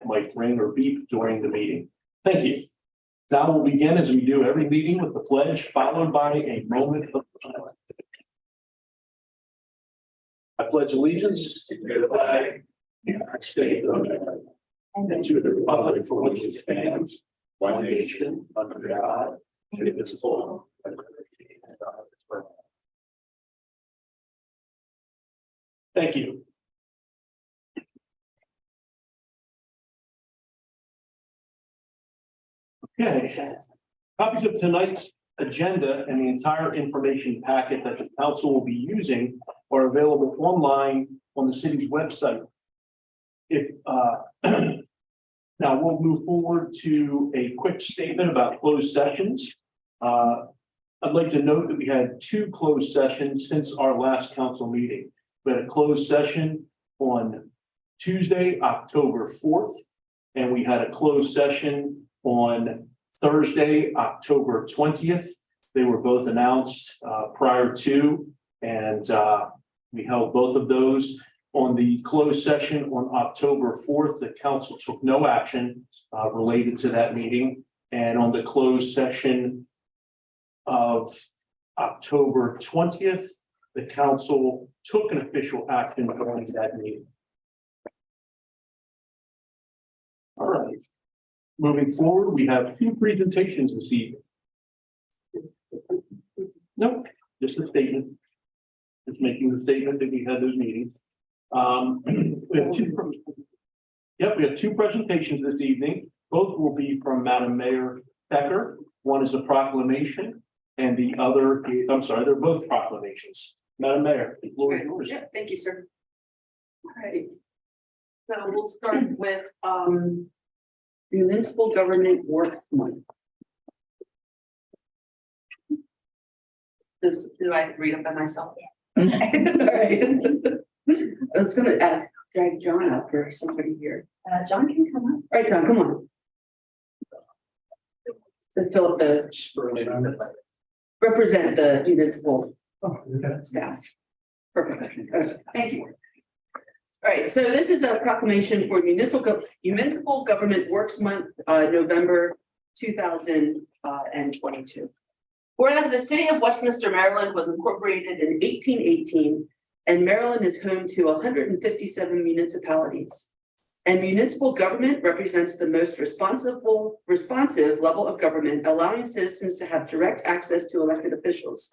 might ring or beep during the meeting. Thank you. Now we'll begin, as we do every meeting, with the pledge, followed by a moment of silence. I pledge allegiance to the flag of the United States of America and to the republic for which it stands, one nation, under God, indivisible. Thank you. Okay. Copies of tonight's agenda and the entire information packet that the council will be using are available online on the city's website. If now we'll move forward to a quick statement about closed sessions. I'd like to note that we had 2 closed sessions since our last council meeting. We had a closed session on Tuesday, October 4th, and we had a closed session on Thursday, October 20th. They were both announced prior to, and we held both of those. On the closed session on October 4th, the council took no action related to that meeting. And on the closed session of October 20th, the council took an official action during that meeting. All right. Moving forward, we have 2 presentations this evening. Nope, just a statement. Just making the statement that we had those meetings. We have 2 presentations this evening. Both will be from Madam Mayor Becker. One is a proclamation, and the other, I'm sorry, they're both proclamations. Madam Mayor, the floor is yours. Yeah, thank you, sir. All right. So we'll start with Municipal Government Works Month. Do I read it by myself? All right. I was going to drag John up or somebody here. John can come up. All right, John, come on. To fill up the represent the municipal staff. Perfect. Okay, thank you. All right, so this is a proclamation for Municipal Government Works Month, November 2022. Whereas the city of Westminster, Maryland was incorporated in 1818, and Maryland is home to 157 municipalities. And municipal government represents the most responsive level of government, allowing citizens to have direct access to elected officials.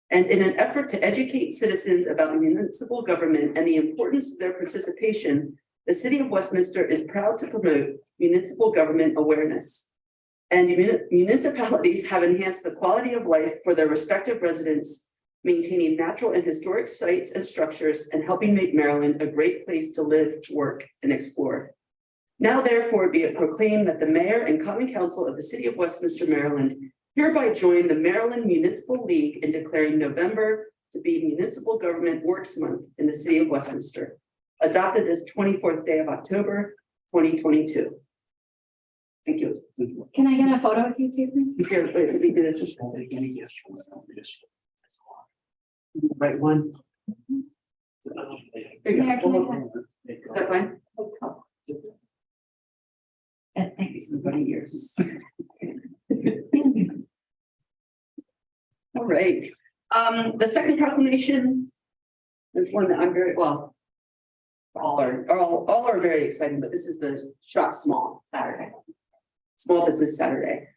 And in an effort to educate citizens about municipal government and the importance of their participation, the city of Westminster is proud to promote municipal government awareness. And municipalities have enhanced the quality of life for their respective residents, maintaining natural and historic sites and structures, and helping make Maryland a great place to live, work, and explore. Now, therefore, be it proclaimed that the mayor and common council of the city of Westminster, Maryland, hereby join the Maryland Municipal League in declaring November to be Municipal Government Works Month in the city of Westminster, adopted this 24th day of October, 2022. Thank you. Can I get a photo with you too, please? Here, wait, let me do this. Right one. There you Mayor, go. can Is that fine? Thanks. 20 years. All right. The second proclamation is one that I'm very well. All are very exciting, but this is the Shop Small Saturday. Small Business Saturday.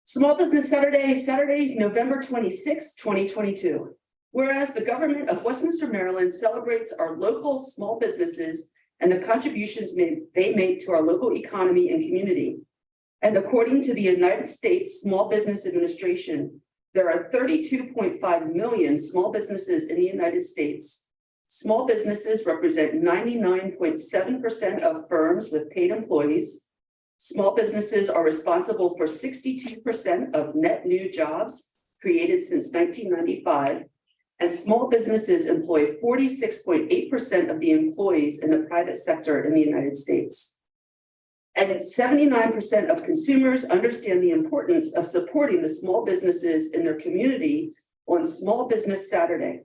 Small Business Saturday, Saturday, November 26, 2022. Whereas the government of Westminster, Maryland celebrates our local small businesses and the contributions they make to our local economy and community. And according to the United States Small Business Administration, there are 32.5 million small businesses in the United States. Small businesses represent 99.7% of firms with paid employees. Small businesses are responsible for 62% of net new jobs created since 1995. And small businesses employ 46.8% of the employees in the private sector in the United States. And 79% of consumers understand the importance of supporting the small businesses in their community on Small Business Saturday.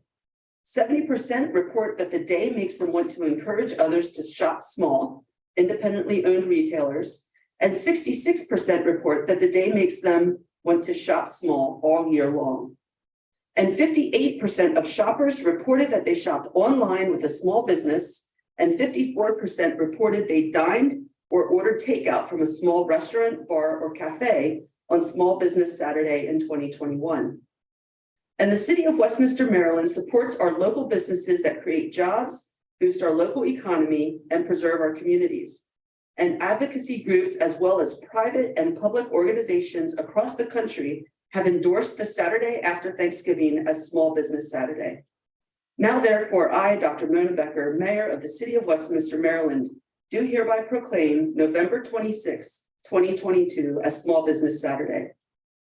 70% report that the day makes them want to encourage others to shop small, independently owned retailers, and 66% report that the day makes them want to shop small all year long. And 58% of shoppers reported that they shopped online with a small business, and 54% reported they dined or ordered takeout from a small restaurant, bar, or cafe on Small Business Saturday in 2021. And the city of Westminster, Maryland supports our local businesses that create jobs, boost our local economy, and preserve our communities. And advocacy groups, as well as private and public organizations across the country, have endorsed the Saturday after Thanksgiving as Small Business Saturday. Now, therefore, I, Dr. Mona Becker, Mayor of the City of Westminster, Maryland, do hereby proclaim November 26, 2022 as Small Business Saturday.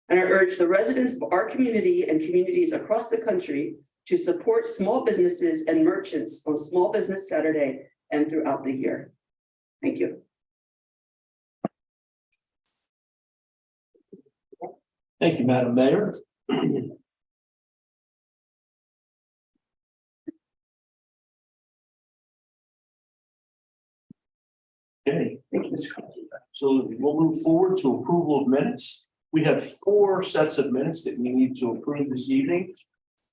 And I urge the residents of our community and communities across the country to support small businesses and merchants on Small Business Saturday and throughout the year. Thank you. Thank you, Madam Mayor. Okay, thank you, Ms. Conley. So we'll move forward to approval of minutes. We have 4 sets of minutes that we need to approve this evening.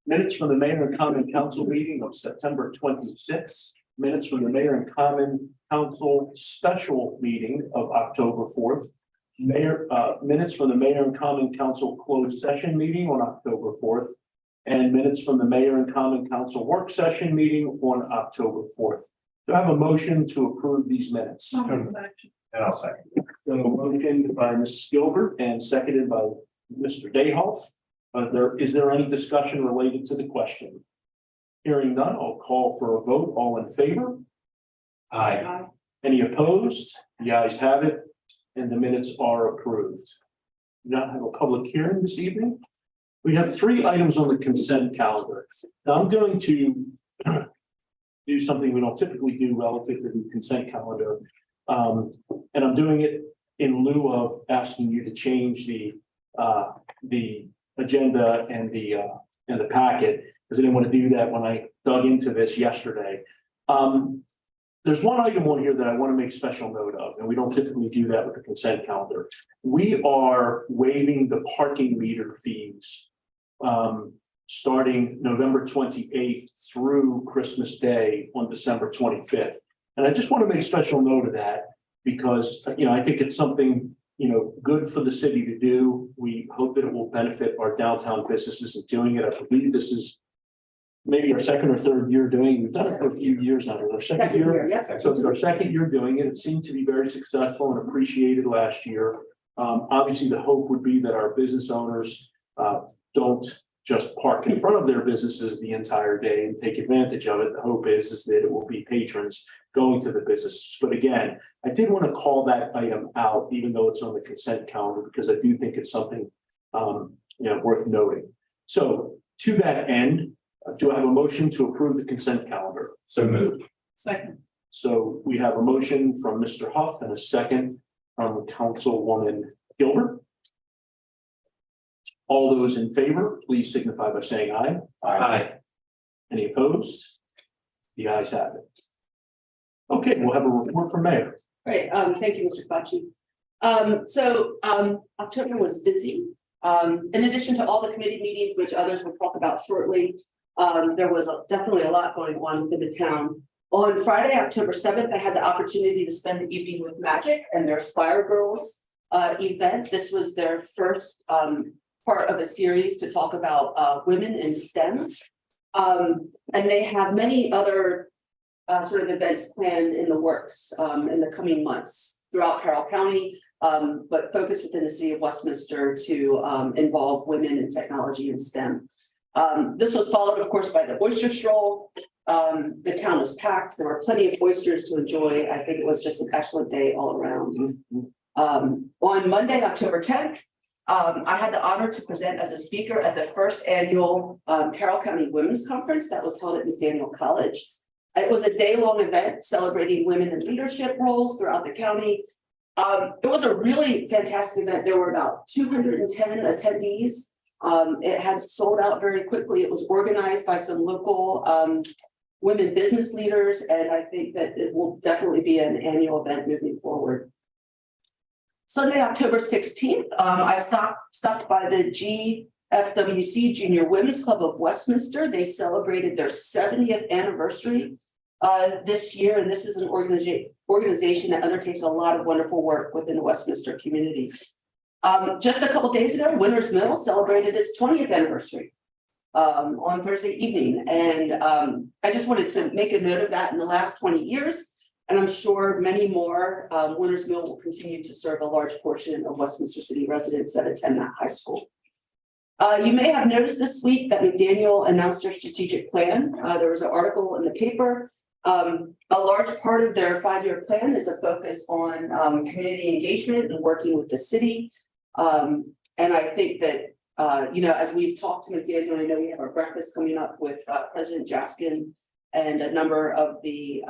Minutes from the Mayor and Common Council meeting of September 26th. Minutes from the Mayor and Common Council special meeting of October 4th. Minutes from the Mayor and Common Council closed session meeting on October 4th. And minutes from the Mayor and Common Council work session meeting on October 4th. Do I have a motion to approve these minutes? And I'll second. So motion by Ms. Gilbert and seconded by Mr. Dayhoff. Is there any discussion related to the question? Hearing none, I'll call for a vote. All in favor? Aye. Any opposed? The ayes have it, and the minutes are approved. We do not have a public hearing this evening. We have 3 items on the consent calendar. Now I'm going to do something we don't typically do relative to the consent calendar. And I'm doing it in lieu of asking you to change the agenda and the packet, because I didn't want to do that when I dug into this yesterday. There's one item on here that I want to make special note of, and we don't typically do that with the consent calendar. We are waiving the parking meter fees starting November 28th through Christmas Day on December 25th. And I just want to make special note of that because, I think it's something, good for the city to do. We hope that it will benefit our downtown businesses in doing it. I believe this is maybe our 2nd or 3rd year doing it. We've done it for a few years now. Our second year. Yes. So it's our 2nd year doing it. It seemed to be very successful and appreciated last year. Obviously, the hope would be that our business owners don't just park in front of their businesses the entire day and take advantage of it. The hope is that it will be patrons going to the business. But again, I did want to call that item out, even though it's on the consent calendar, because I do think it's something worth noting. So to that end, do I have a motion to approve the consent calendar? So moved. Second. So we have a motion from Mr. Huff and a second from Councilwoman Gilbert. All those in favor, please signify by saying aye. Aye. Any opposed? The ayes have it. Okay, we'll have a report from Mayor. Great. Thank you, Mr. Facci. October was busy. In addition to all the committee meetings, which others will talk about shortly, there was definitely a lot going on within the town. On Friday, October 7th, I had the opportunity to spend the evening with Magic and their Spire Girls event. This was their first part of a series to talk about women in STEM. And they have many other sort of events planned in the works in the coming months throughout Carroll County, but focused within the city of Westminster to involve women in technology and STEM. This was followed, of course, by the oyster stroll. The town was packed. There were plenty of oysters to enjoy. I think it was just an excellent day all around. On Monday, October 10th, I had the honor to present as a speaker at the first annual Carroll County Women's Conference that was held at McDaniel College. It was a day-long event celebrating women in leadership roles throughout the county. It was a really fantastic event. There were about 210 attendees. It had sold out very quickly. It was organized by some local women business leaders, and I think that it will definitely be an annual event moving forward. Sunday, October 16th, I stopped by the GFWC Junior Women's Club of Westminster. They celebrated their 70th anniversary this year, and this is an organization that undertakes a lot of wonderful work within the Westminster community. Just a couple days ago, Winters Mill celebrated its 20th anniversary on Thursday evening, and I just wanted to make a note of that. In the last 20 years. And I'm sure many more, Winters Mill will continue to serve a large portion of Westminster City residents that attend that high school. You may have noticed this week that McDaniel announced their strategic plan. There was an article in the paper. A large part of their 5-year plan is a focus on community engagement and working with the city. And I think that, as we've talked to McDaniel, I know we have our breakfast coming up with President Jaskin and a number of the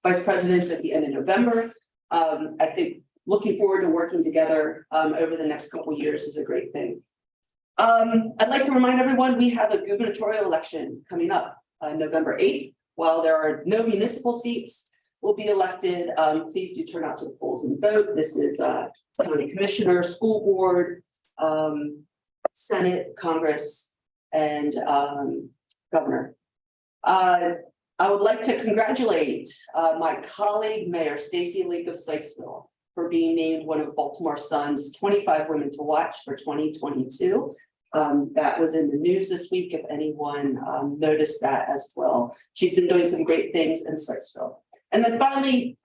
vice presidents at the end of November. I think looking forward to working together over the next couple of years is a great thing. I'd like to remind everyone we have a gubernatorial election coming up November 8th. While there are no municipal seats will be elected, please do turn out to the polls and vote. This is county commissioner, school board, Senate, Congress, and governor. I would like to congratulate my colleague, Mayor Stacy Lake of Sykesville, for being named one of Baltimore Sun's 25 Women to Watch for 2022. That was in the news this week, if anyone noticed that as well. She's been doing some great things in Sykesville. And then finally,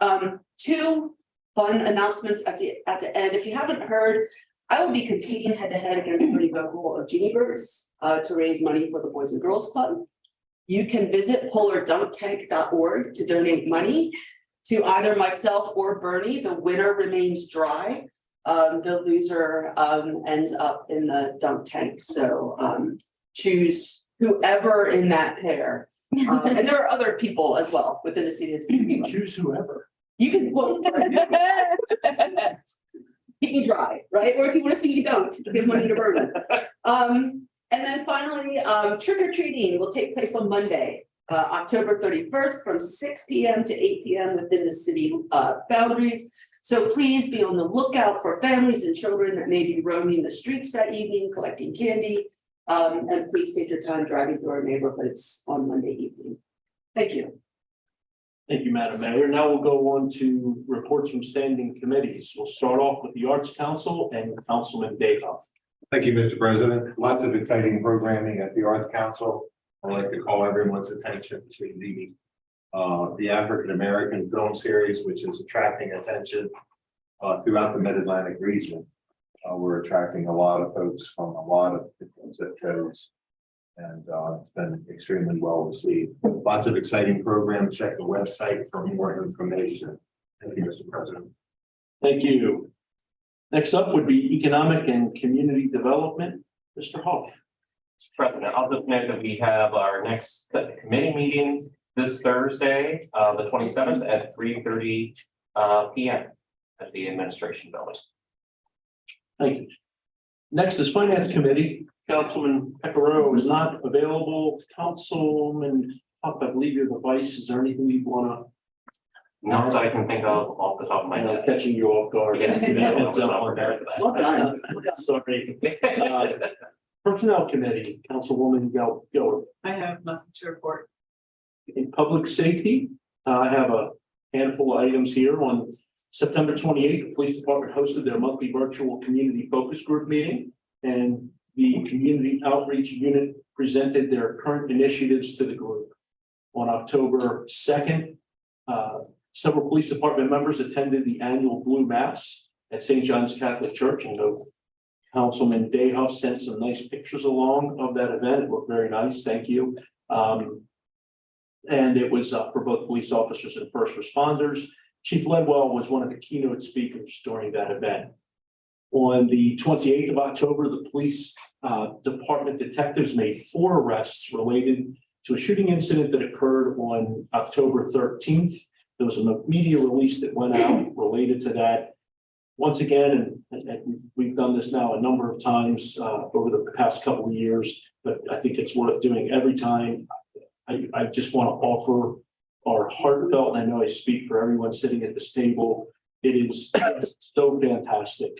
2 fun announcements at the end. If you haven't heard, I will be competing head-to-head against Bernie Vogel of Genie Birds to raise money for the Boys and Girls Club. You can visit polardunktank.org to donate money to either myself or Bernie. The winner remains dry. The loser ends up in the dunk tank. So choose whoever in that pair. And there are other people as well within the city. You can choose whoever. You can keep me dry, right? Or if you want to see me dunk, give money to Bernie. And then finally, trick or treating will take place on Monday, October 31st from 6 p.m. to 8 p.m. within the city boundaries. So please be on the lookout for families and children that may be roaming the streets that evening, collecting candy. And please take your time driving through our neighborhoods on Monday evening. Thank you. Thank you, Madam Mayor. Now we'll go on to reports from standing committees. We'll start off with the Arts Council and Councilman Dayhoff. Thank you, Mr. President. Lots of exciting programming at the Arts Council. I'd like to call everyone's attention to the African American film series, which is attracting attention throughout the Mid-Atlantic region. We're attracting a lot of folks from a lot of different zip codes, and it's been extremely well received. Lots of exciting programs. Check the website for more information. Thank you, Mr. President. Thank you. Next up would be Economic and Community Development, Mr. Hoff. Mr. President, I'll just note that we have our next committee meeting this Thursday, the 27th at 3:30 p.m. at the administration building. Thank you. Next is Finance Committee. Councilman Pecoraro is not available. Councilman Hoff, I believe you're the vice. Is there anything you want to? Not that I can think of off the top of my head. Catching you off guard. Yes. It's up on there. Well done. Sorry. Personnel Committee, Councilwoman Geller. I have nothing to report. In Public Safety, I have a handful of items here. On September 28th, the Police Department hosted their monthly virtual community focus group meeting, and the Community Outreach Unit presented their current initiatives to the group. On October 2nd, several police department members attended the annual Blue Mass at St. John's Catholic Church, and Councilman Dayhoff sent some nice pictures along of that event. It looked very nice. Thank you. And it was for both police officers and first responders. Chief Ledwell was one of the keynote speakers during that event. On the 28th of October, the police department detectives made 4 arrests related to a shooting incident that occurred on October 13th. There was a media release that went out related to that. Once again, and we've done this now a number of times over the past couple of years, but I think it's worth doing every time. I just want to offer our heartfelt, and I know I speak for everyone sitting at this table. It is so fantastic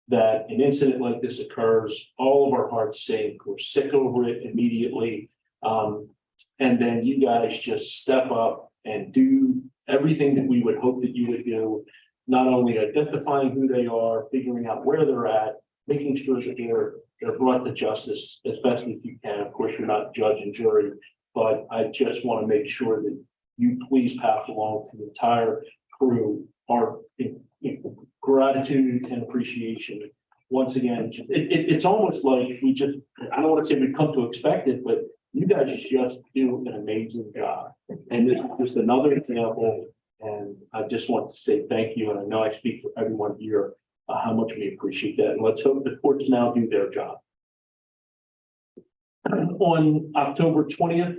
that an incident like this occurs, all of our hearts sink, we're sick over it immediately. And then you guys just step up and do everything that we would hope that you would do. Not only identifying who they are, figuring out where they're at, making sure that they're brought to justice as best as you can. Of course, you're not judge and jury, but I just want to make sure that you please pass along to the entire crew our gratitude and appreciation. Once again, it's almost like we just, I don't want to say we've come to expect it, but you guys just do an amazing job. And this is just another example. And I just want to say thank you. And I know I speak for everyone here, how much we appreciate that. And let's hope the courts now do their job. On October 20th,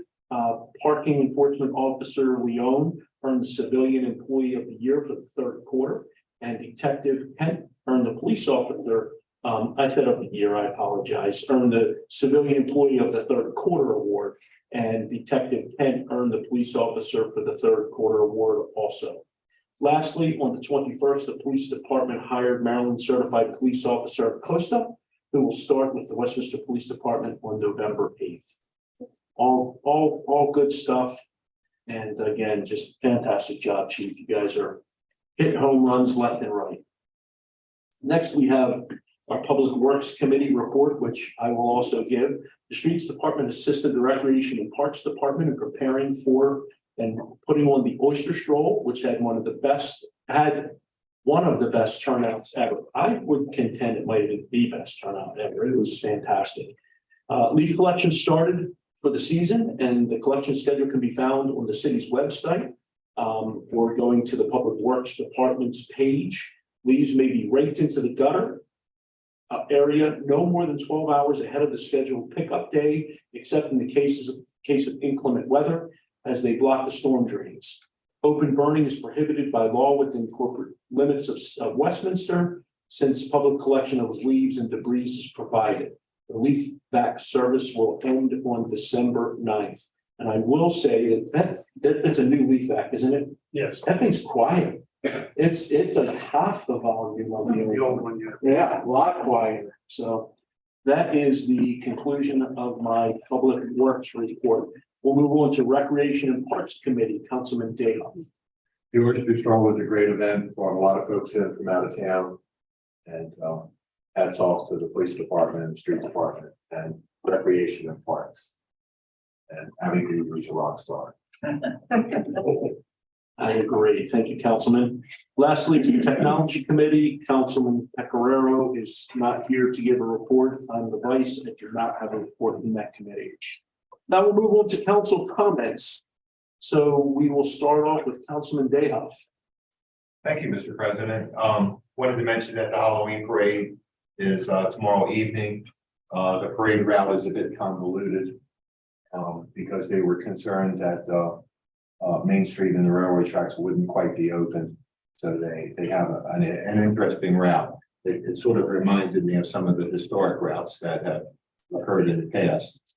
parking enforcement officer Leone earned the civilian employee of the year for the third quarter. And Detective Kent earned the police officer, I said of the year, I apologize, earned the civilian employee of the third quarter award. And Detective Kent earned the police officer for the third quarter award also. Lastly, on the 21st, the police department hired Maryland certified police officer Acosta, who will start with the Westminster Police Department on November 8th. All good stuff. And again, just fantastic job, Chief. You guys are hitting home runs left and right. Next, we have our Public Works Committee report, which I will also give. The Streets Department assisted the Recreation and Parks Department in preparing for and putting on the Oyster Stroll, which had one of the best turnouts ever. I would contend it might have been the best turnout ever. It was fantastic. Leaf collection started for the season, and the collection schedule can be found on the city's website. Or going to the Public Works Department's page. Leaves may be raked into the gutter area no more than 12 hours ahead of the scheduled pickup day, except in the case of inclement weather, as they block the storm drains. Open burning is prohibited by law within corporate limits of Westminster, since public collection of leaves and debris is provided. The leaf vac service will end on December 9th. And I will say that's a new leaf vac, isn't it? Yes. That thing's quiet. It's like half the volume of the old one. Yeah, a lot quieter. So that is the conclusion of my Public Works report. We'll move on to Recreation and Parks Committee, Councilman Dayhoff. The Oyster Stroll was a great event, brought a lot of folks in from out of town. And hats off to the police department and street department and recreation and parks. And Abby Gruber's a rock star. I agree. Thank you, Councilman. Lastly, the Technology Committee, Councilman Pecoraro is not here to give a report. I'm the vice. I do not have a report in that committee. Now we'll move on to council comments. So we will start off with Councilman Dayhoff. Thank you, Mr. President. Wanted to mention that the Halloween parade is tomorrow evening. The parade route is a bit convoluted because they were concerned that Main Street and the railway tracks wouldn't quite be open. So they have an interesting route. It sort of reminded me of some of the historic routes that have occurred in the past.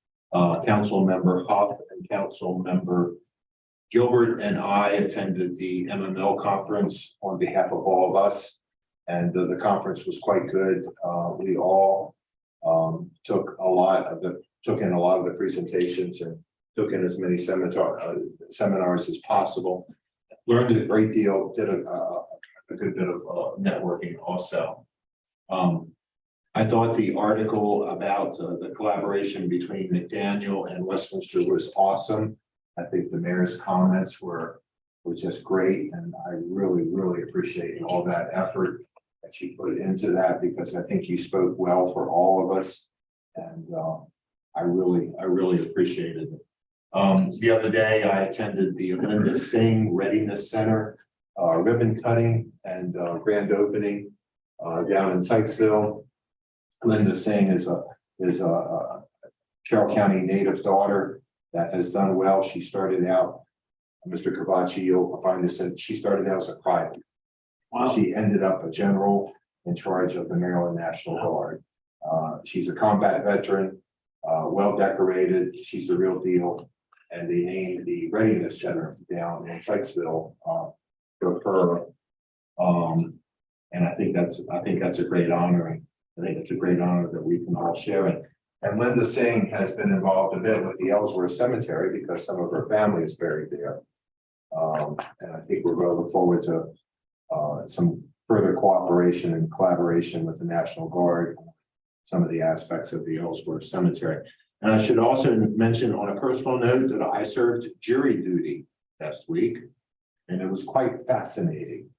Council Member Huff and Council Member Gilbert and I attended the MML conference on behalf of all of us. And the conference was quite good. We all took in a lot of the presentations and took in as many seminars as possible. Learned a great deal, did a good bit of networking also. I thought the article about the collaboration between McDaniel and Westminster was awesome. I think the mayor's comments were just great, and I really appreciate all that effort that you put into that, because I think you spoke well for all of us, and I really appreciated it. The other day I attended the Linda Singh Readiness Center ribbon cutting and grand opening down in Sykesville. Linda Singh is a Carroll County native daughter that has done well. She started out, Mr. Cavacci, you'll find this, and she started out as a private. Wow. She ended up a general in charge of the Maryland National Guard. She's a combat veteran, well decorated. She's the real deal. And they named the Readiness Center down in Sykesville, for her. And I think that's a great honor, and I think it's a great honor that we can all share it. And Linda Singh has been involved a bit with the Ellsworth Cemetery because some of her family is buried there. And I think we're going to look forward to some further cooperation and collaboration with the National Guard, some of the aspects of the Ellsworth Cemetery. And I should also mention on a personal note that I served jury duty last week, and it was quite fascinating.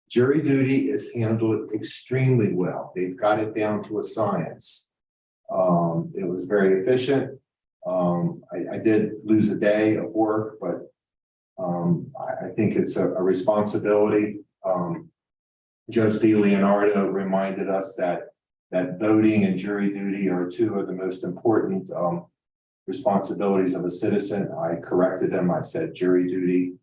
Jury duty is handled extremely well. They've got it down to a science. It was very efficient. I did lose a day of work, but I think it's a responsibility. Judge DeLeonardo reminded us that voting and jury duty are two of the most important responsibilities of a citizen. I corrected him. I said jury duty,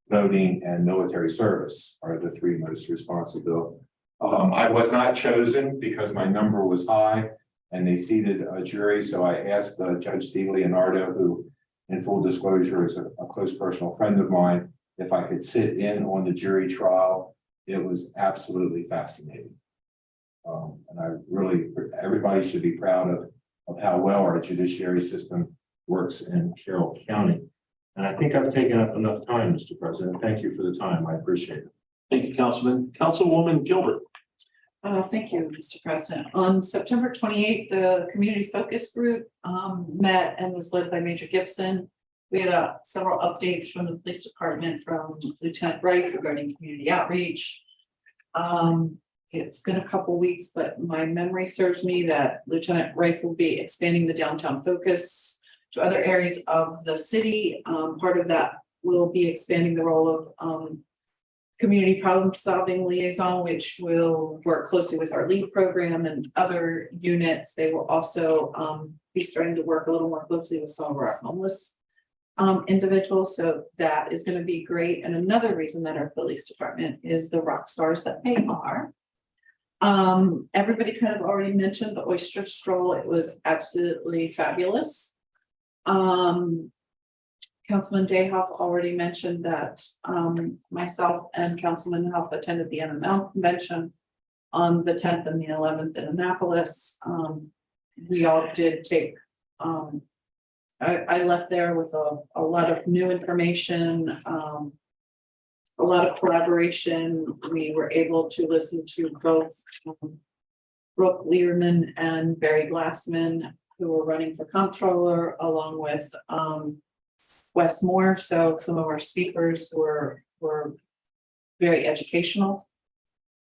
voting, and military service are the three most responsible. I was not chosen because my number was high and they seated a jury. So I asked Judge DeLeonardo, who in full disclosure is a close personal friend of mine, if I could sit in on the jury trial. It was absolutely fascinating. And I really, everybody should be proud of how well our judiciary system works in Carroll County. And I think I've taken up enough time, Mr. President. Thank you for the time. I appreciate it. Thank you, Councilman. Councilwoman Gilbert. Thank you, Mr. President. On September 28th, the community focus group met and was led by Major Gibson. We had several updates from the police department from Lieutenant Wright regarding community outreach. It's been a couple weeks, but my memory serves me that Lieutenant Wright will be expanding the downtown focus to other areas of the city. Part of that will be expanding the role of community problem solving liaison, which will work closely with our LEAD program and other units. They will also be starting to work a little more closely with some of our homeless individuals. So that is going to be great. And another reason that our police department is the rock stars that they are. Everybody kind of already mentioned the oyster stroll. It was absolutely fabulous. Councilman Dayhoff already mentioned that myself and Councilman Huff attended the MML convention on the 10th and the 11th in Annapolis. We all did take, I left there with a lot of new information, a lot of collaboration. We were able to listen to both Brooke Learman and Barry Glassman, who were running for comptroller, along with Wes Moore. So some of our speakers were very educational.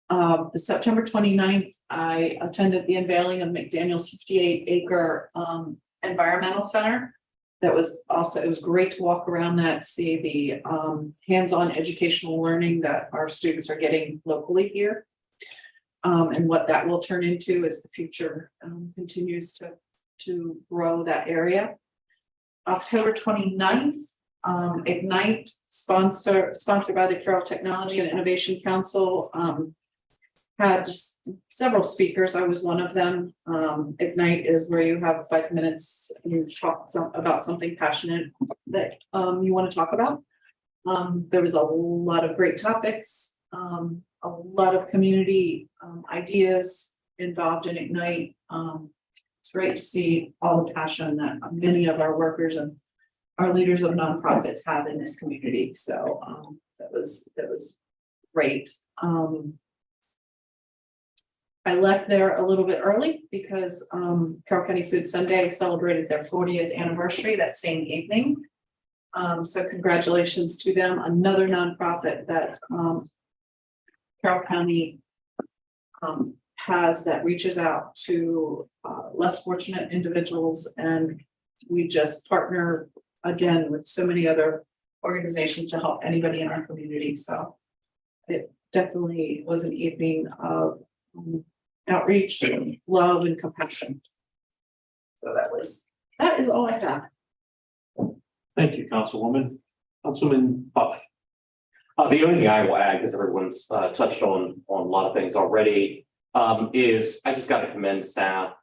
The September 29th, I attended the unveiling of McDaniel's 58-acre environmental center. That was also, it was great to walk around that, see the hands-on educational learning that our students are getting locally here. And what that will turn into as the future continues to grow that area. October 29th, Ignite, sponsored by the Carroll Technology and Innovation Council, had several speakers. I was one of them. Ignite is where you have 5 minutes and you talk about something passionate that you want to talk about. There was a lot of great topics, a lot of community ideas involved in Ignite. It's great to see all the passion that many of our workers and our leaders of nonprofits have in this community. So that was great. I left there a little bit early because Carroll County Food Sunday celebrated their 40th anniversary that same evening. So congratulations to them. Another nonprofit that Carroll County has that reaches out to less fortunate individuals, and we just partner again with so many other organizations to help anybody in our community. So it definitely was an evening of outreach, love, and compassion. So that is all I have. Thank you, Councilwoman. Councilman Huff. The only thing I will add, because everyone's touched on a lot of things already, is I just got to commend staff.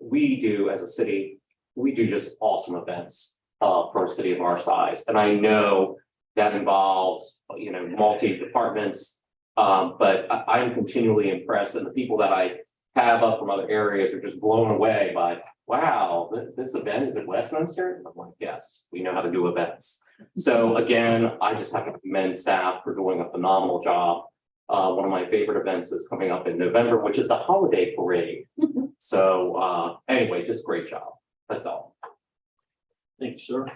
We do as a city we do just awesome events for a city of our size. And I know that involves, you know, multi-departments. But I'm continually impressed, and the people that I have up from other areas are just blown away by, wow, this event is at Westminster? I'm like, yes, we know how to do events. So again, I just have to commend staff for doing a phenomenal job. One of my favorite events is coming up in November, which is the holiday parade. So anyway, just great job. That's all. Thank you, sir.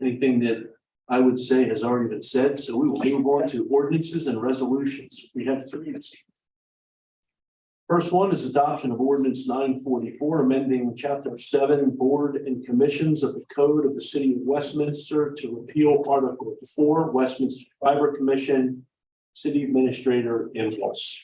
Anything that I would say has already been said, so we will move on to ordinances and resolutions. We have 3 this evening. First one is adoption of ordinance 944, amending chapter 7, board and commissions of the code of the city of Westminster to repeal article 4, Westminster Fiber Commission, city administrator impulse.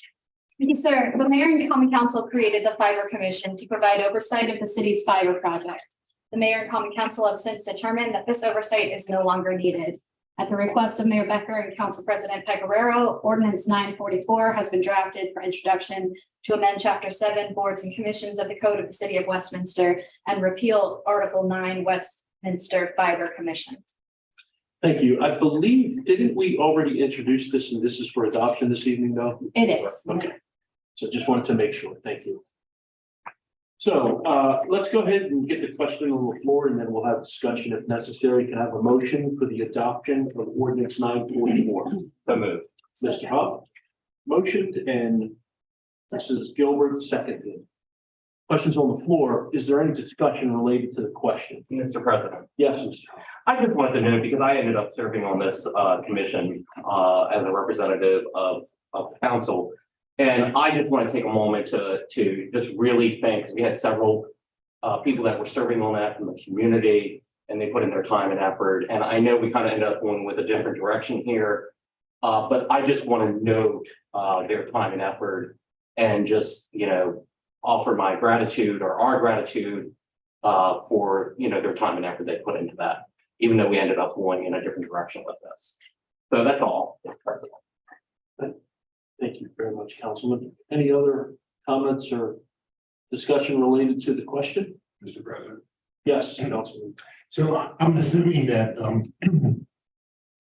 Thank you, sir. The mayor and common council created the Fiber Commission to provide oversight of the city's fiber project. The mayor and common council have since determined that this oversight is no longer needed. At the request of Mayor Becker and Council President Pecoraro, Ordinance 944 has been drafted for introduction to amend Chapter 7, Boards and Commissions of the Code of the City of Westminster and repeal Article 9, Westminster Fiber Commission. Thank you. I believe, didn't we already introduce this and this is for adoption this evening, though? It is. Okay. So just wanted to make sure. Thank you. So let's go ahead and get the question on the floor and then we'll have discussion if necessary. Can I have a motion for the adoption of ordinance 944? So moved. Mr. Hub, motioned and Mrs. Gilbert seconded. Questions on the floor. Is there any discussion related to the question? Mr. President. Yes, Mr. Hub. I just wanted to know, because I ended up serving on this commission as a representative of council. And I just want to take a moment to just really thank, because we had several people that were serving on that from the community, and they put in their time and effort. And I know we kind of ended up going with a different direction here. But I just want to note their time and effort and just, you know, offer my gratitude or our gratitude for, you know, their time and effort they put into that, even though we ended up going in a different direction with this. So that's all. Mr. President. Thank you very much, Councilman. Any other comments or discussion related to the question? Mr. President. Yes, Councilman. So I'm assuming that,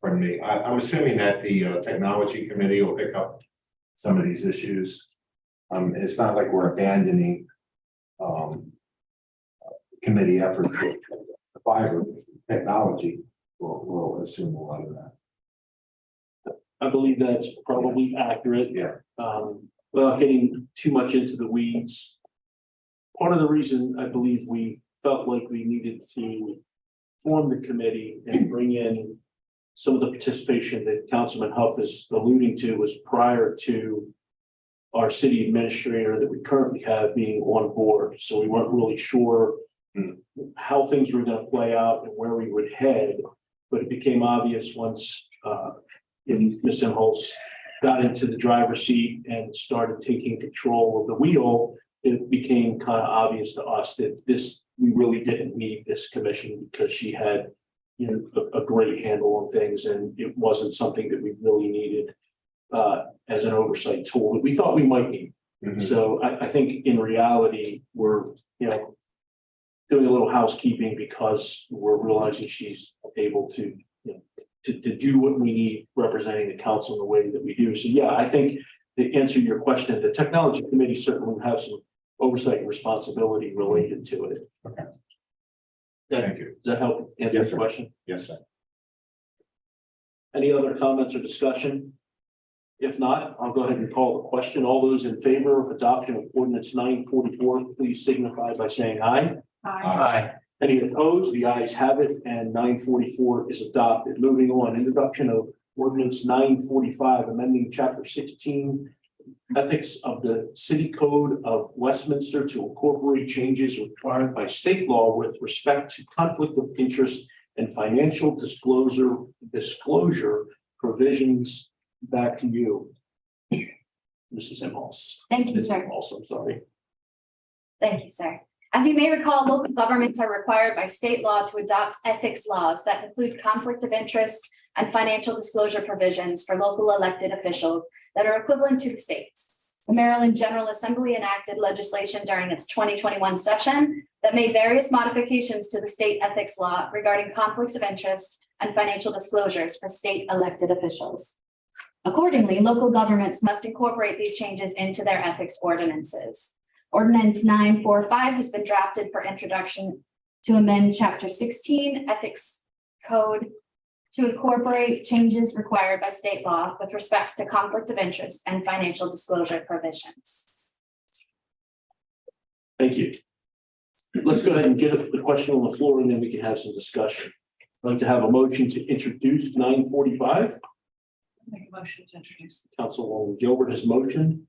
pardon me, I'm assuming that the technology committee will pick up some of these issues. It's not like we're abandoning committee efforts. The fiber technology will assume a lot of that. I believe that's probably accurate. Yeah. Without getting too much into the weeds. Part of the reason I believe we felt like we needed to form the committee and bring in some of the participation that Councilman Huff is alluding to was prior to our city administrator that we currently have being on board. So we weren't really sure how things were going to play out and where we would head. But it became obvious once Ms. Imholz got into the driver's seat and started taking control of the wheel, it became kind of obvious to us that we really didn't need this commission because she had, you know, a great handle on things, and it wasn't something that we really needed as an oversight tool that we thought we might need. Mhm. So I think in reality, we're, you know, doing a little housekeeping because we're realizing she's able to, you know, to do what we need representing the council in the way that we do. So yeah, I think to answer your question, the technology committee certainly will have some oversight and responsibility related to it. Okay. Thank you. Does that help answer Yes, the sir. question? Yes, sir. Any other comments or discussion? If not, I'll go ahead and call the question. All those in favor of adoption of ordinance 944, please signify by saying aye. Aye. Any opposed? The ayes have it, and 944 is adopted. Moving on, introduction of ordinance 945, amending chapter 16, ethics of the city code of Westminster to incorporate changes required by state law with respect to conflict of interest and financial disclosure provisions. Back to you, Mrs. Imholz. Thank you, Ms. sir. Imholz, I'm sorry. Thank you, sir. As you may recall, local governments are required by state law to adopt ethics laws that include conflict of interest and financial disclosure provisions for local elected officials that are equivalent to the state's. The Maryland General Assembly enacted legislation during its 2021 session that made various modifications to the state ethics law regarding conflicts of interest and financial disclosures for state elected officials. Accordingly, local governments must incorporate these changes into their ethics ordinances. Ordinance 945 has been drafted for introduction to amend Chapter 16 Ethics Code to incorporate changes required by state law with respects to conflict of interest and financial disclosure provisions. Thank you. Let's go ahead and get the question on the floor and then we can have some discussion. I'd like to have a motion to introduce 945. Make a motion to introduce. Councilwoman Gilbert has motioned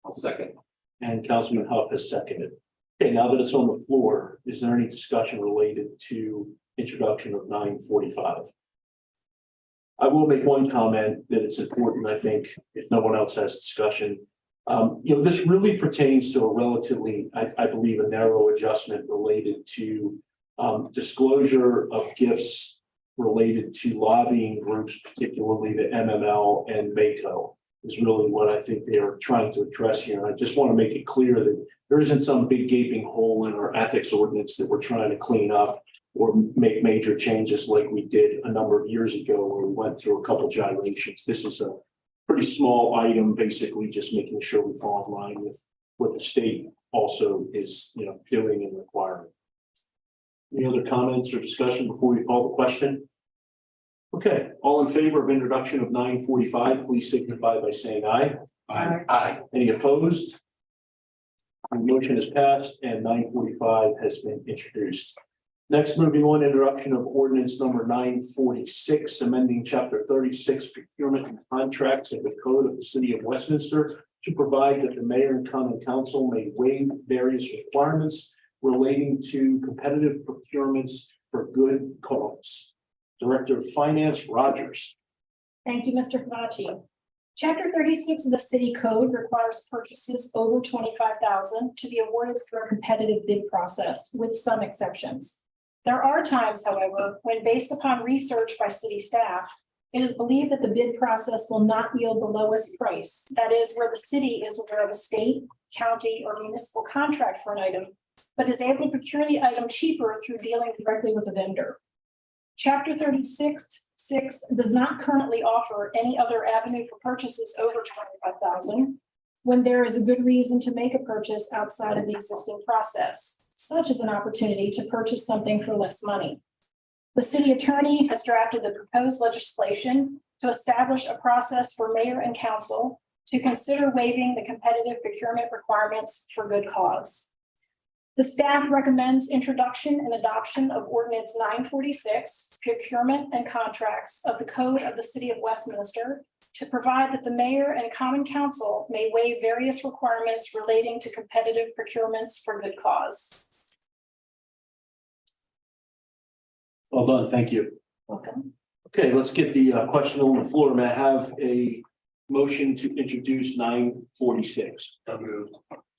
I'll second. and Councilman Huff has seconded. Okay, now that it's on the floor, is there any discussion related to introduction of 945? I will make one comment that it's important, I think, if no one else has discussion. This really pertains to a relatively, I believe, a narrow adjustment related to disclosure of gifts related to lobbying groups, particularly the MML and MACO, is really what I think they are trying to address here. And I just want to make it clear that there isn't some big gaping hole in our ethics ordinance that we're trying to clean up or make major changes like we did a number of years ago where we went through a couple gyrations. This is a pretty small item, basically just making sure we fall in line with what the state also is, doing and requiring. Any other comments or discussion before we call the question? Okay, all in favor of introduction of 945, please signify by saying aye. Aye. Any opposed? The motion is passed and 945 has been introduced. Next, moving on, introduction of ordinance number 946, amending chapter 36 procurement and contracts of the code of the city of Westminster to provide that the mayor and common council may waive various requirements relating to competitive procurements for good cause. Director of Finance, Rogers. Thank you, Mr. Favaci. Chapter 36 of the city code requires purchases over $25,000 to be awarded through a competitive bid process, with some exceptions. There are times, however, when based upon research by city staff, it is believed that the bid process will not yield the lowest price. That is, where the city is aware of a state, county, or municipal contract for an item, but is able to procure the item cheaper through dealing directly with the vendor. Chapter 36(6) does not currently offer any other avenue for purchases over $25,000 when there is a good reason to make a purchase outside of the existing process, such as an opportunity to purchase something for less money. The city attorney has drafted the proposed legislation to establish a process for mayor and council to consider waiving the competitive procurement requirements for good cause. The staff recommends introduction and adoption of ordinance 946, procurement and contracts of the code of the city of Westminster, to provide that the mayor and common council may waive various requirements relating to competitive procurements for good cause. Well done, thank you. Welcome. Okay, let's get the question on the floor. May I have a motion to introduce 946?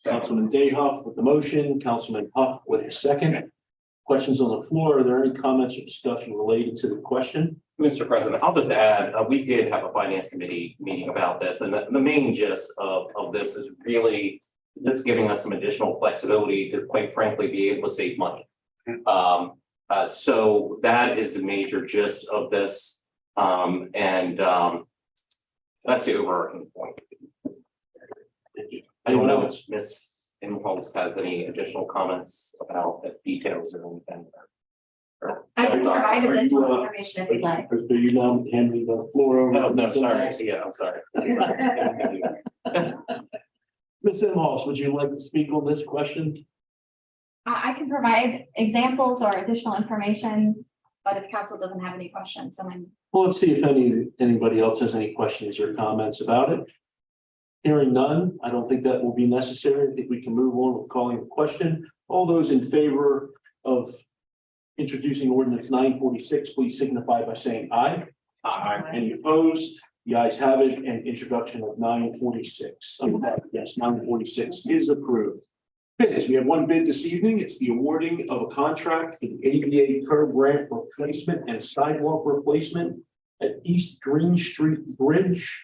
Councilman Dayhoff with the motion, Councilman Huff with the second. Questions on the floor. Are there any comments or discussion related to the question? Mr. President, I'll just add, we did have a finance committee meeting about this, and the main gist of this is really just giving us some additional flexibility to, quite frankly, be able to save money. So that is the major gist of this, and that's the overarching point. I don't know if Ms. Imholz has any additional comments about the details or anything. I can provide Are you, additional information if you'd like. Are you now handing the floor over? No, sorry. Yeah, I'm sorry. Ms. Imhoff, would you like to speak on this question? I can provide examples or additional information, but if council doesn't have any questions, then I'm. Well, let's see if anybody else has any questions or comments about it. Hearing none, I don't think that will be necessary. I think we can move on with calling the question. All those in favor of introducing ordinance 946, please signify by saying aye. Aye. Any opposed? The ayes have it, and introduction of 946. Yes, 946 is approved. Bids. We have one bid this evening. It's the awarding of a contract for the ADA curb ramp replacement and sidewalk replacement at East Green Street Bridge.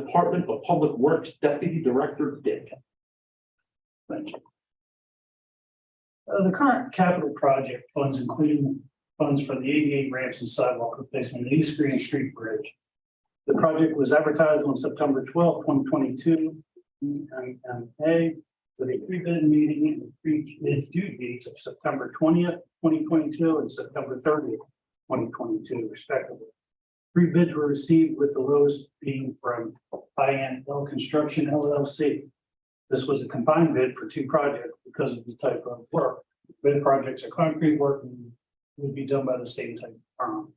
Department of Public Works Deputy Director Dick. Thank you. The current capital project funds, including funds for the ADA ramps and sidewalk replacement at East Green Street Bridge. The project was advertised on September 12, 2022. EMA with a pre-bid meeting and pre-bid due dates of September 20th, 2022 and September 30th, 2022 respectively. Three bids were received with the lowest being from INL Construction LLC. This was a combined bid for two projects because of the type of work. Bid projects are concrete work and would be done by the same type of firm.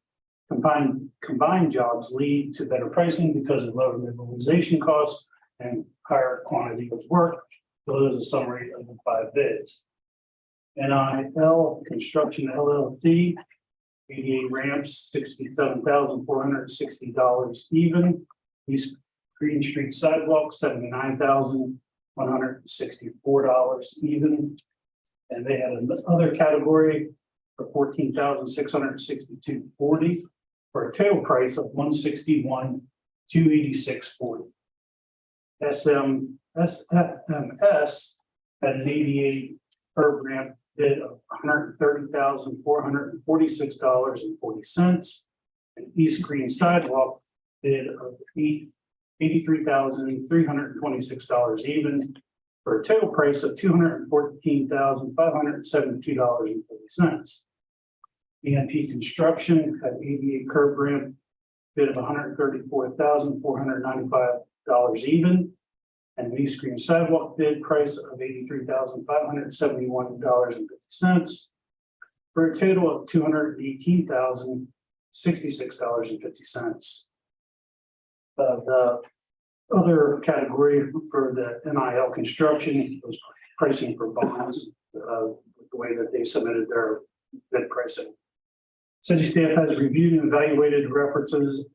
Combined jobs lead to better pricing because of lower mobilization costs and higher quantity of work. Those are a summary of the five bids. NIL Construction LLC, ADA ramps, $67,460 even. East Green Street sidewalk, $79,164 even. And they had another category for $14,662.40 for a total price of $161,286.40. SFMS had an ADA curb ramp bid of $130,446.40. And East Green sidewalk bid of $83,326 even, for a total price of $214,572.40. EMP Construction had ADA curb ramp bid of $134,495 even, and the East Green sidewalk bid price of $83,571.50, for a total of $218,066.50. The other category for the NIL Construction was pricing for bonds, the way that they submitted their bid pricing. City staff has reviewed and evaluated references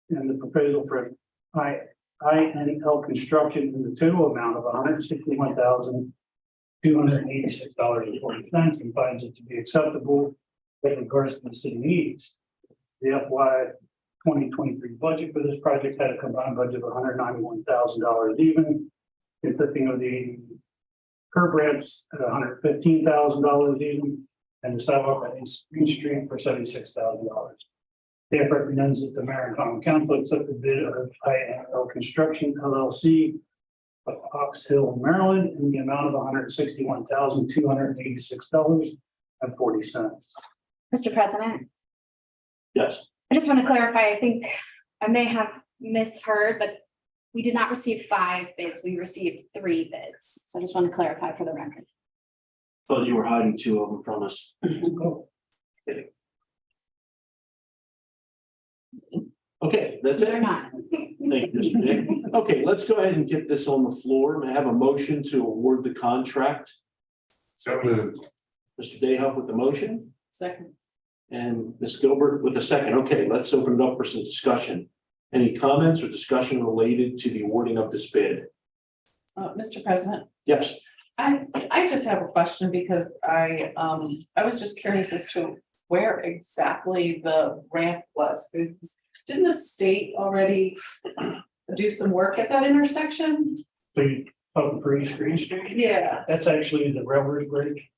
in the proposal for INL Construction in the total amount of $161,286.40 and finds it to be acceptable with regards to the city needs. The FY 2023 budget for this project had a combined budget of $191,000 even, consisting of the curb ramps at $115,000 even, and the sidewalk at East Green Street for $76,000. Staff recommends that the mayor and common council accept the bid of INL Construction LLC of Ox Hill, Maryland, in the amount of $161,286.40. Mr. President, Yes. I just want to clarify, I think I may have misheard, but we did not receive 5 bids. We received 3 bids. So I just want to clarify for the record. Thought you were hiding 2 of them from us. Okay, that's They're it. not. Thank you, Mr. Dick. Okay, let's go ahead and get this on the floor. May I have a motion to award the contract? So moved. Mr. Dayhoff with the motion Second. and Ms. Gilbert with a second. Okay, let's open it up for some discussion. Any comments or discussion related to the awarding of this bid? Mr. President, Yes, I just have a question because I was just curious as to where exactly the ramp was. Didn't the state already do some work at that intersection? So you talking for East Green Street? Yeah. That's actually the railroad bridge.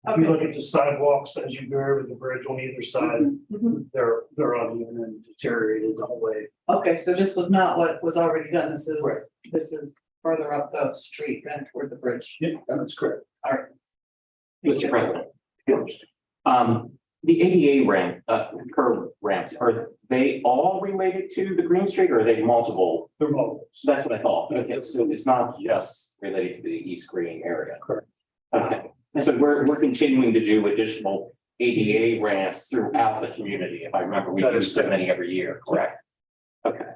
If you look Okay. at the sidewalks as you go over the bridge on either side, Mhm. they're uneven and deteriorated the whole way. Okay, so this was not what was already done. Right. This is further up the street and toward the bridge. Yeah, that's correct. All right. Mr. President. The ADA ramp, curb ramps, are they all related to the Green Street or are they multiple? They're mobile. So that's what I thought. Okay, so it's not just related to the East Green area. Correct. Okay, so we're continuing to do additional ADA ramps throughout the community. If I remember, we That do is so many every year, correct? Okay.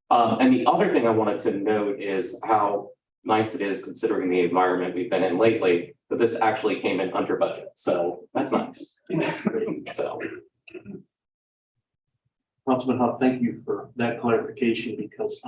And the other thing I wanted to note is how nice it is considering the environment we've been in lately, that this actually came in under budget. So that's nice. So. Councilman Huff, thank you for that clarification because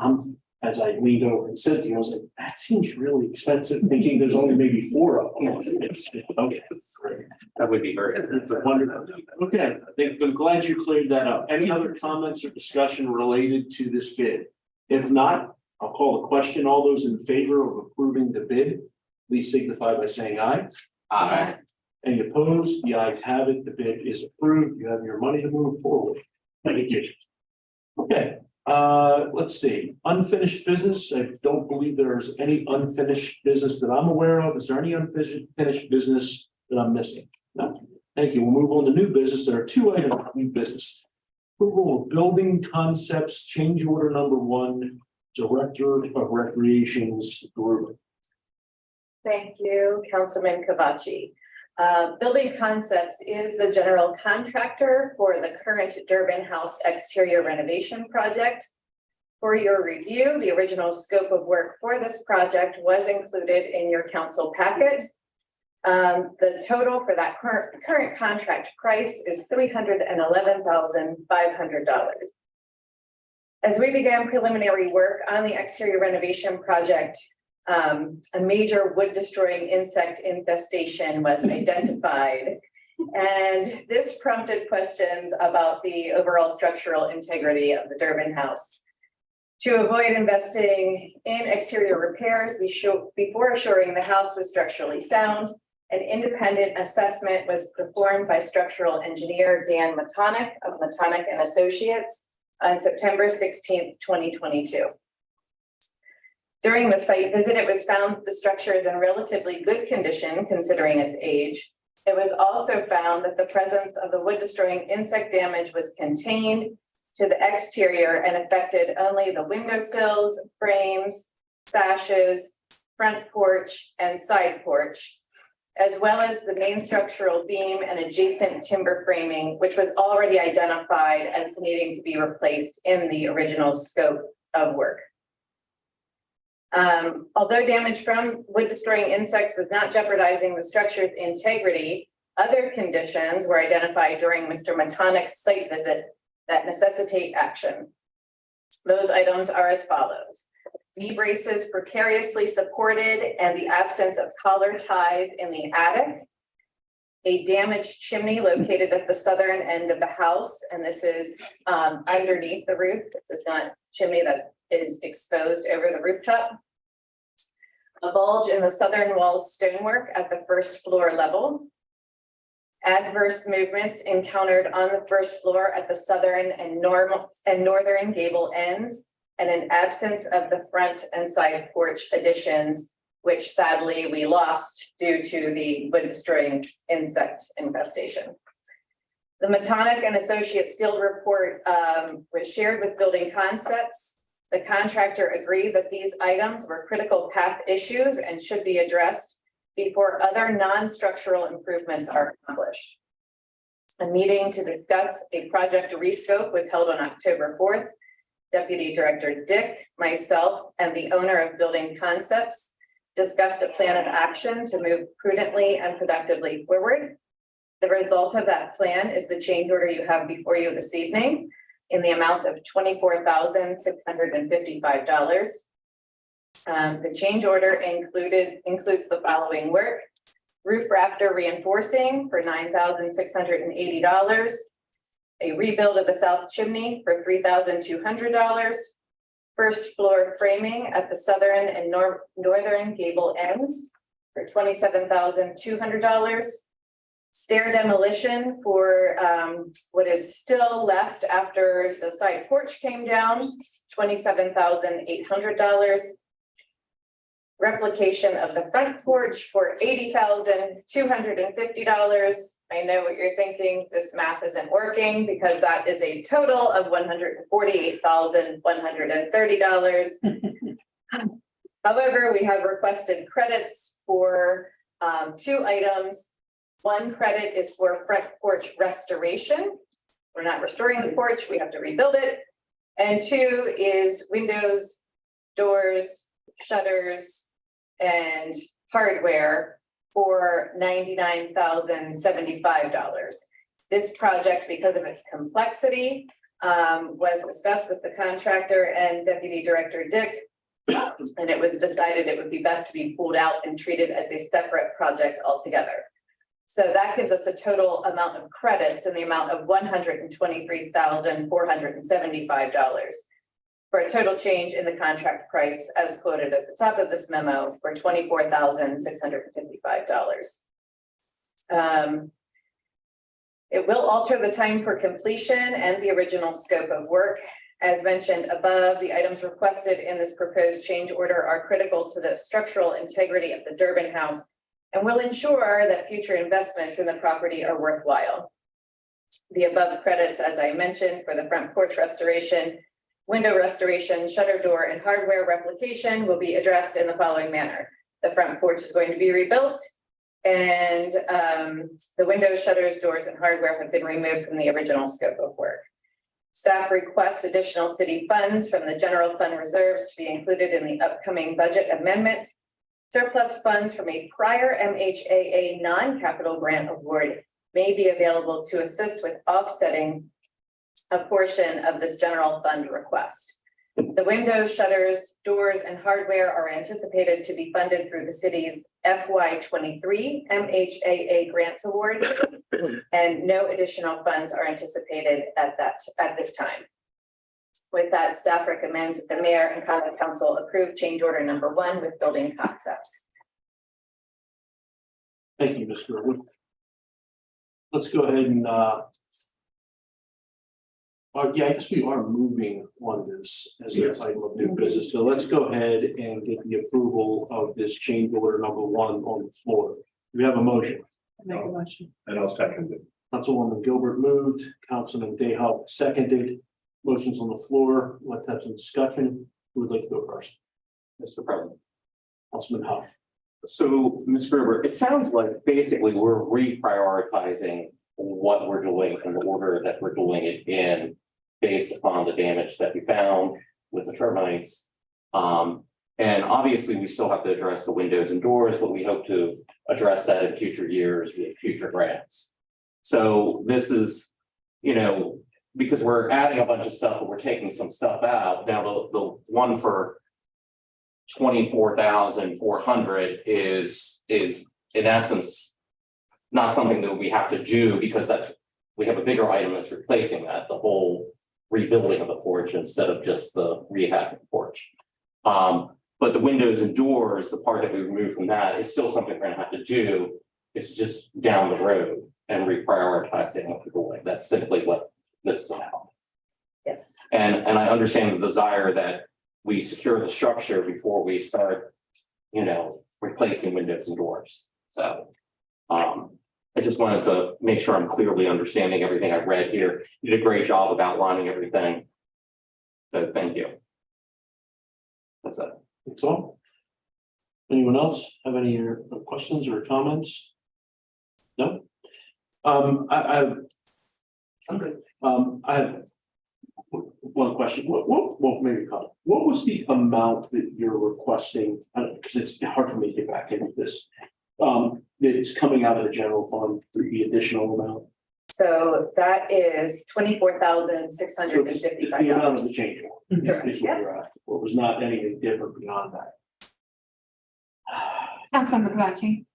as I leaned over and said to you, I was like, that seems really expensive, thinking there's only maybe 4 of them. It's, okay, great. That would be very. It's wonderful. Okay, I'm glad you cleared that up. Any other comments or discussion related to this bid? If not, I'll call the question. All those in favor of approving the bid, please signify by saying aye. Aye. Any opposed? The ayes have it. The bid is approved. You have your money to move forward. Thank you. Okay, let's see. Unfinished business. I don't believe there is any unfinished business that I'm aware of. Is there any unfinished business that I'm missing? No. Thank you. We'll move on to new business. There are two items of new business. Approval of building concepts, change order number 1, Director of Recreations Group. Thank you, Councilman Kavachi. Building Concepts is the general contractor for the current Durbin House exterior renovation project. For your review, the original scope of work for this project was included in your council packet. The total for that current contract price is $311,500. As we began preliminary work on the exterior renovation project, a major wood destroying insect infestation was identified. And this prompted questions about the overall structural integrity of the Durbin House. To avoid investing in exterior repairs before assuring the house was structurally sound, an independent assessment was performed by structural engineer Dan Matonic of Matonic and Associates on September 16th, 2022. During the site visit, it was found that the structure is in relatively good condition considering its age. It was also found that the presence of the wood destroying insect damage was contained to the exterior and affected only the windowsills, frames, sashes, front porch, and side porch, as well as the main structural beam and adjacent timber framing, which was already identified as needing to be replaced in the original scope of work. Although damage from wood destroying insects was not jeopardizing the structure's integrity, other conditions were identified during Mr. Matonic's site visit that necessitate action. Those items are as follows: knee braces precariously supported and the absence of collar ties in the attic, a damaged chimney located at the southern end of the house, and this is underneath the roof. This is not chimney that is exposed over the rooftop. A bulge in the southern wall stonework at the first floor level. Adverse movements encountered on the first floor at the southern and northern gable ends, and an absence of the front and side porch additions, which sadly we lost due to the wood destroying insect infestation. The Matonic and Associates field report was shared with Building Concepts. The contractor agreed that these items were critical path issues and should be addressed before other non-structural improvements are accomplished. A meeting to discuss a project rescope was held on October 4th. Deputy Director Dick, myself, and the owner of Building Concepts discussed a plan of action to move prudently and productively forward. The result of that plan is the change order you have before you this evening in the amount of $24,655. The change order includes the following work: roof rafter reinforcing for $9,680, a rebuild of the south chimney for $3,200, first floor framing at the southern and northern gable ends for $27,200, stair demolition for what is still left after the side porch came down, $27,800. Replication of the front porch for $80,250. I know what you're thinking, this math isn't working, because that is a total of $148,130. However, we have requested credits for 2 items. One credit is for front porch restoration. We're not restoring the porch, we have to rebuild it. And 2 is windows, doors, shutters, and hardware for $99,075. This project, because of its complexity, was discussed with the contractor and Deputy Director Dick, and it was decided it would be best to be pulled out and treated as a separate project altogether. So that gives us a total amount of credits in the amount of $123,475. for a total change in the contract price as quoted at the top of this memo for $24,655. It will alter the time for completion and the original scope of work. As mentioned above, the items requested in this proposed change order are critical to the structural integrity of the Durbin House and will ensure that future investments in the property are worthwhile. The above credits, as I mentioned, for the front porch restoration, window restoration, shutter door, and hardware replication will be addressed in the following manner. The front porch is going to be rebuilt, and the windows, shutters, doors, and hardware have been removed from the original scope of work. Staff requests additional city funds from the general fund reserves to be included in the upcoming budget amendment. Surplus funds from a prior MHAA non-capital grant award may be available to assist with offsetting a portion of this general fund request. The windows, shutters, doors, and hardware are anticipated to be funded through the city's FY23 MHAA grants award, and no additional funds are anticipated at this time. With that, staff recommends that the mayor and common council approve change order number 1 with building concepts. Thank you, Mr. Wood. Let's go ahead and, yeah, I guess we are moving on this as an item of new business. So let's go ahead and get the approval of this change order number 1 on the floor. We have a motion. Make a motion. And I'll second it. Councilwoman Gilbert moved, Councilman Dayhoff seconded. Motions on the floor. Let's have some discussion. Who would like to go first? Mr. President. Councilman Huff. So, Ms. Gruber, it sounds like basically we're reprioritizing what we're doing in the order that we're doing it in based upon the damage that we found with the termites. And obviously we still have to address the windows and doors, but we hope to address that in future years with future grants. So this is, you know, because we're adding a bunch of stuff, but we're taking some stuff out. Now, the one for 24,400 is in essence not something that we have to do because we have a bigger item that's replacing that, the whole rebuilding of the porch instead of just the rehab of the porch. But the windows and doors, the part that we removed from that is still something we're gonna have to do. It's just down the road and reprioritizing what we're doing. That's simply what this is about. Yes. And I understand the desire that we secure the structure before we start, you know, replacing windows and doors. So I just wanted to make sure I'm clearly understanding everything I read here. You did a great job of outlining everything. So thank you. That's it. That's all. Anyone else have any questions or comments? No? I have one question. Well, maybe a comment. What was the amount that you're requesting? Because it's hard for me to get back into this. It's coming out of the general fund for the additional amount. So that is So it's the amount of $24,655. the change order. Correct. Is what you're asking for. It was not anything different beyond that. Councilmember Kovaci.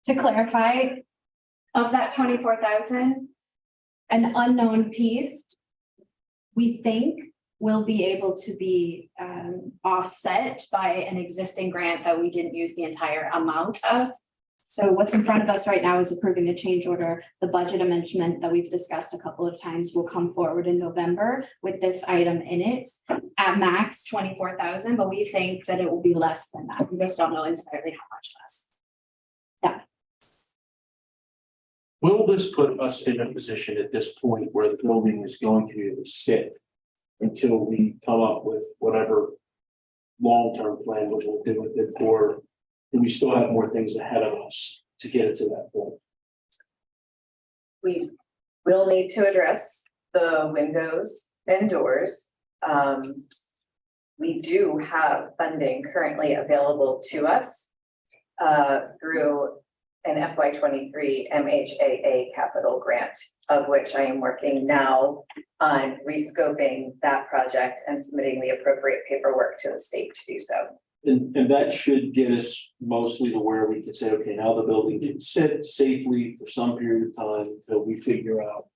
To clarify, of that 24,000, an unknown piece, we think will be able to be offset by an existing grant that we didn't use the entire amount of. So what's in front of us right now is approving the change order. The budget amendment that we've discussed a couple of times will come forward in November with this item in it at max 24,000, but we think that it will be less than that. We just don't know entirely how much less. Will this put us in a position at this point where the building is going to sit until we come up with whatever long-term plan we will do with it, or do we still have more things ahead of us to get it to that point? We will need to address the windows and doors. We do have funding currently available to us through an FY23 MHAA capital grant, of which I am working now on rescoping that project and submitting the appropriate paperwork to the state to do so. And that should get us mostly to where we can say, okay, now the building can sit safely for some period of time until we figure out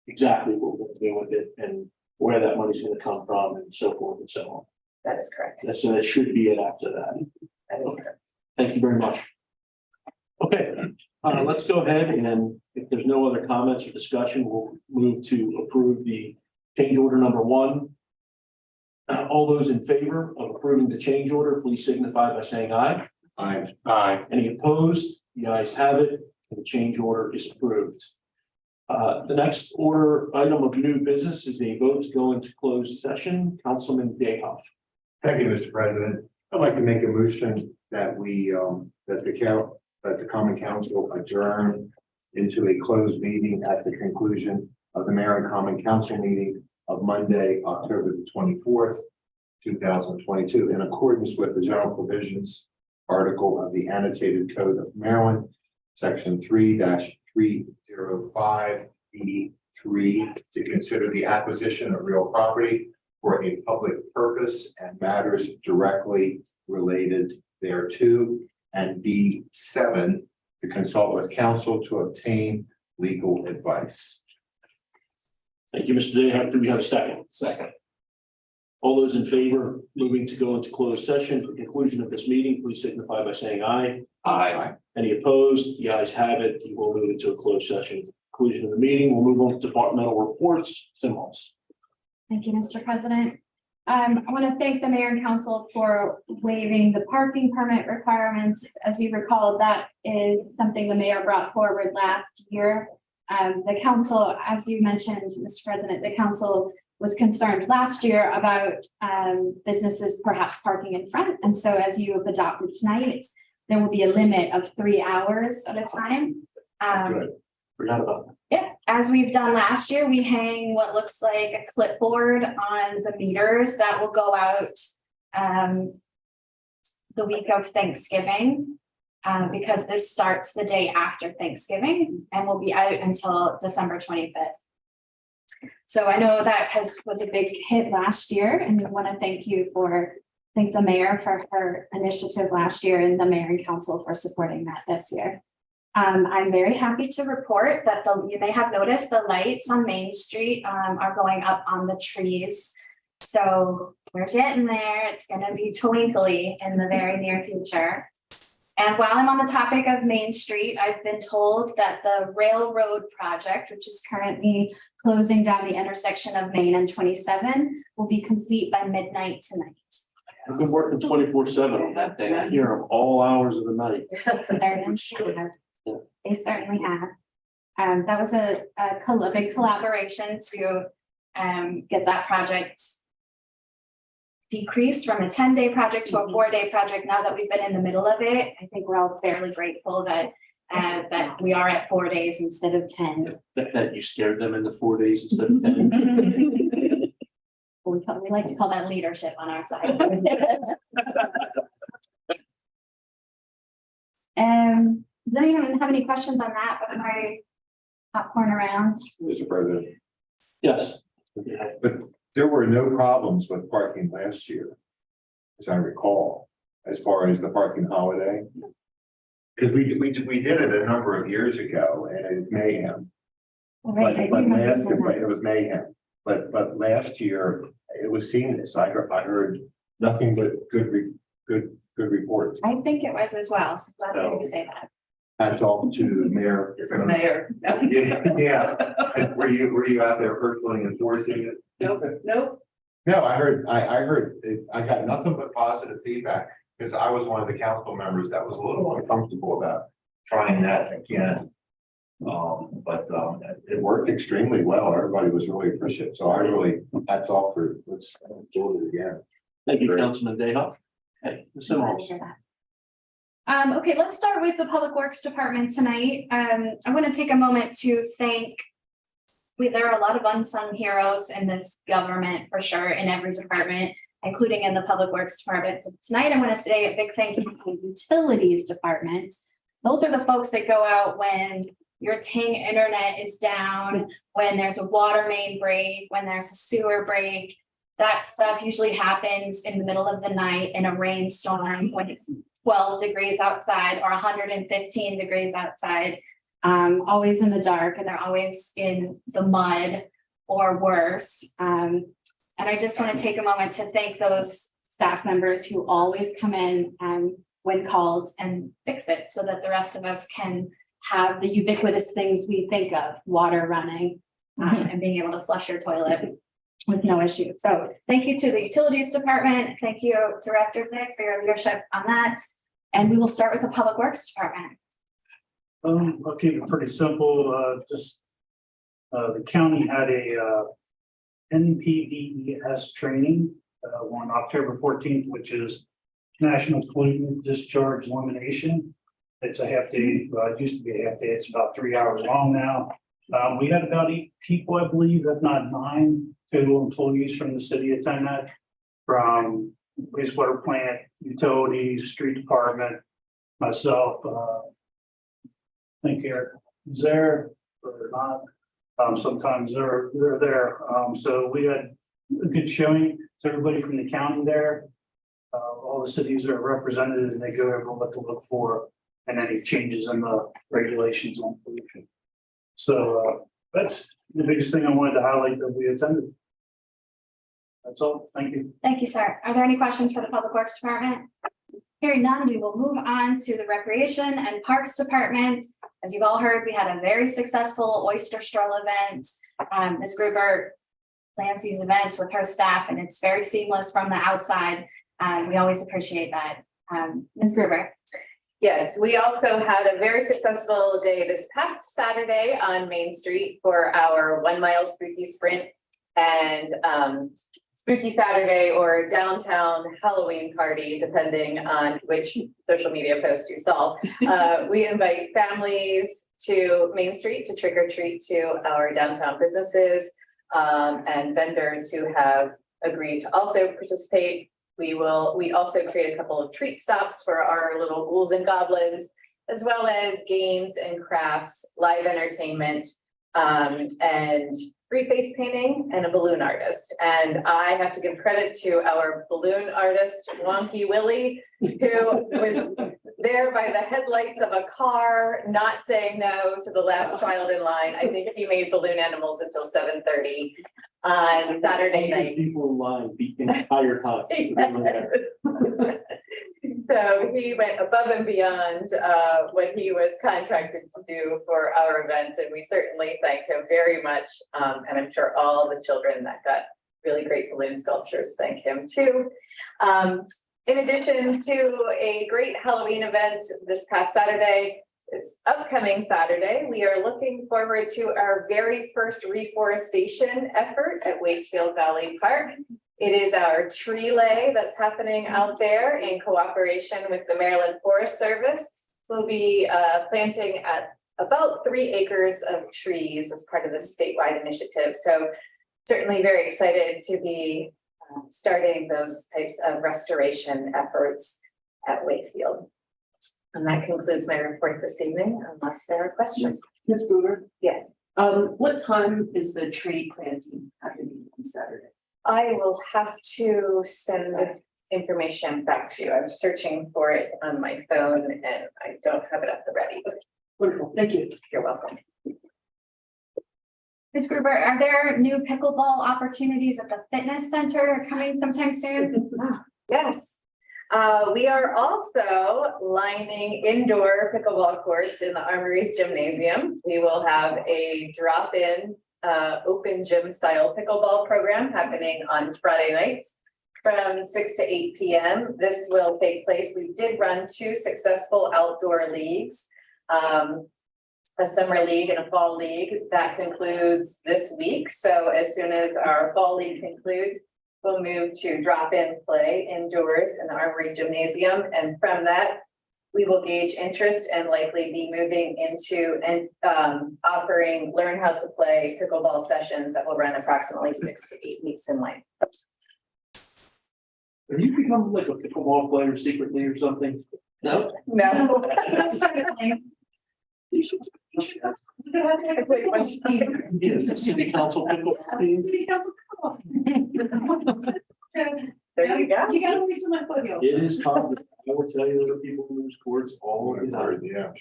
exactly what we're gonna do with it and where that money's gonna come from and so forth and so on. That is correct. So that should be it after that. That is correct. Thank you very much. Okay, let's go ahead and if there's no other comments or discussion, we'll move to approve the change order number 1. All those in favor of approving the change order, please signify by saying aye. Aye. Any opposed? The ayes have it, and the change order is approved. The next item of new business is a vote to go into closed session. Councilman Dayhoff. Thank you, Mr. President. I'd like to make a motion that the common council adjourn into a closed meeting at the conclusion of the mayor and common council meeting of Monday, October the 24th, 2022, in accordance with the general provisions article of the annotated code of Maryland, section 3-305(b)(3), to consider the acquisition of real property for a public purpose and matters directly related thereto, and B7, to consult with counsel to obtain legal advice. Thank you, Mr. Dayhoff. Do we have a second? Second. All those in favor moving to go into closed session at the conclusion of this meeting, please signify by saying aye. Aye. Any opposed? The ayes have it. We will move into a closed session. At the conclusion of the meeting, we'll move on to departmental reports. Symbols. Thank you, Mr. President. I want to thank the mayor and council for waiving the parking permit requirements. As you recall, that is something the mayor brought forward last year. The council, as you mentioned, Mr. President, the council was concerned last year about businesses perhaps parking in front. And so as you have adopted tonight, there will be a limit of 3 hours at a time. Good. Forgot about that. Yeah, as we've done last year, we hang what looks like a clipboard on the meters that will go out the week of Thanksgiving, because this starts the day after Thanksgiving and will be out until December 25th. So I know that was a big hit last year, and I want to thank the mayor for her initiative last year and the mayor and council for supporting that this year. I'm very happy to report that you may have noticed the lights on Main Street are going up on the trees. So we're getting there. It's going to be twinkly in the very near future. And while I'm on the topic of Main Street, I've been told that the railroad project, which is currently closing down the intersection of Main and 27, will be complete by midnight tonight. I've been working 24/7 on that thing. I hear them all hours of the night. They certainly have. That was a big collaboration to get that project decreased from a 10-day project to a 4-day project. Now that we've been in the middle of it, I think we're all fairly grateful that we are at 4 days instead of 10. That you scared them into 4 days instead of 10. We like to call that leadership on our side. Does anyone have any questions on that before I popcorn around? Mr. President, Yes. there were no problems with parking last year, as I recall, as far as the parking holiday. Because we did it a number of years ago, and it was mayhem. Right, I But remember that. it was mayhem. But last year it was seamless. I heard nothing but good reports. I think it was as well. So glad to hear you say that. Hats off to the mayor. Mayor. Yeah. Were you out there personally enforcing it? Nope. No, I heard, I got nothing but positive feedback, because I was one of the council members that was a little uncomfortable about trying that again. But it worked extremely well. Everybody was really appreciative. So I really, hats off for, let's do it again. Thank you, Councilman Dayhoff. Hey, Ms. Glad to Symbols. hear that. Okay, let's start with the Public Works Department tonight. I want to take a moment to thank. There are a lot of unsung heroes in this government, for sure, in every department, including in the Public Works Department. Tonight, I want to say a big thank you to the Utilities Department. Those are the folks that go out when your Ting internet is down, when there's a water main break, when there's a sewer break. That stuff usually happens in the middle of the night in a rainstorm when it's 12 degrees outside or 115 degrees outside. Always in the dark, and they're always in the mud or worse. And I just want to take a moment to thank those staff members who always come in when called and fix it so that the rest of us can have the ubiquitous things we think of, water running, and being able to flush your toilet with no issue. So thank you to the utilities department. Thank you, Director Nick, for your leadership on that. And we will start with the Public Works Department. I'll keep it pretty simple, the county had a NPDES training on October 14th, which is National Pollutant Discharge Elimination. It's a half day, it used to be a half day, it's about 3 hours long now. We had about 8 people, I believe, if not 9 total employees from the city attend that, from wastewater plant, utilities, street department, myself, I think Eric is there or not. Sometimes they're there. So we had a good showing. It's everybody from the county there. All the cities are represented and they go over what to look for and any changes in the regulations on pollution. So that's the biggest thing I wanted to highlight that we attended. That's all. Thank you. Thank you, sir. Are there any questions for the Public Works Department? Hearing none, we will move on to the Recreation and Parks Department. As you've all heard, we had a very successful oyster stroll event. Ms. Gruber plans these events with her staff and it's very seamless from the outside. We always appreciate that. Ms. Gruber. Yes, we also had a very successful day this past Saturday on Main Street for our 1 mile spooky sprint and Spooky Saturday or downtown Halloween party, depending on which social media post you saw. We invite families to Main Street to trick or treat to our downtown businesses and vendors who have agreed to also participate. We also create a couple of treat stops for our little ghouls and goblins, as well as games and crafts, live entertainment, and free face painting and a balloon artist. And I have to give credit to our balloon artist, Wonky Willie, who was there by the headlights of a car, not saying no to the last child in line. I think he made balloon animals until 7:30 on Saturday night. People in line the entire time. So he went above and beyond what he was contracted to do for our event, and we certainly thank him very much. And I'm sure all the children that got really great balloon sculptures thank him too. In addition to a great Halloween event this past Saturday, this upcoming Saturday, we are looking forward to our very first reforestation effort at Wakefield Valley Park. It is our tree lay that's happening out there in cooperation with the Maryland Forest Service. We'll be planting at about 3 acres of trees as part of this statewide initiative. So certainly very excited to be starting those types of restoration efforts at Wakefield. And that concludes my report this evening, unless there are questions. Ms. Gruber, Yes, what time is the tree planting happening on Saturday? I will have to send the information back to you. I'm searching for it on my phone and I don't have it at the ready, but Wonderful, thank you. you're welcome. Ms. Gruber, are there new pickleball opportunities at the fitness center coming sometime soon? Yes. We are also lining indoor pickleball courts in the Armory's gymnasium. We will have a drop-in open gym style pickleball program happening on Friday nights from 6 to 8 p.m. This will take place. We did run 2 successful outdoor leagues, a summer league and a fall league. That concludes this week. So as soon as our fall league concludes, we'll move to drop-in play indoors in the Armory Gymnasium. And from that, we will gauge interest and likely be moving into and offering learn how to play pickleball sessions that will run approximately 6 to 8 weeks in length. Have you become like a pickleball player secretly or something? No? No. You should have to play a bunch of people. Yes, city council pickleball team. City council. There you go. You gotta wait till my photo. It is common. I will tell you, there are people who lose courts all the time. Yeah.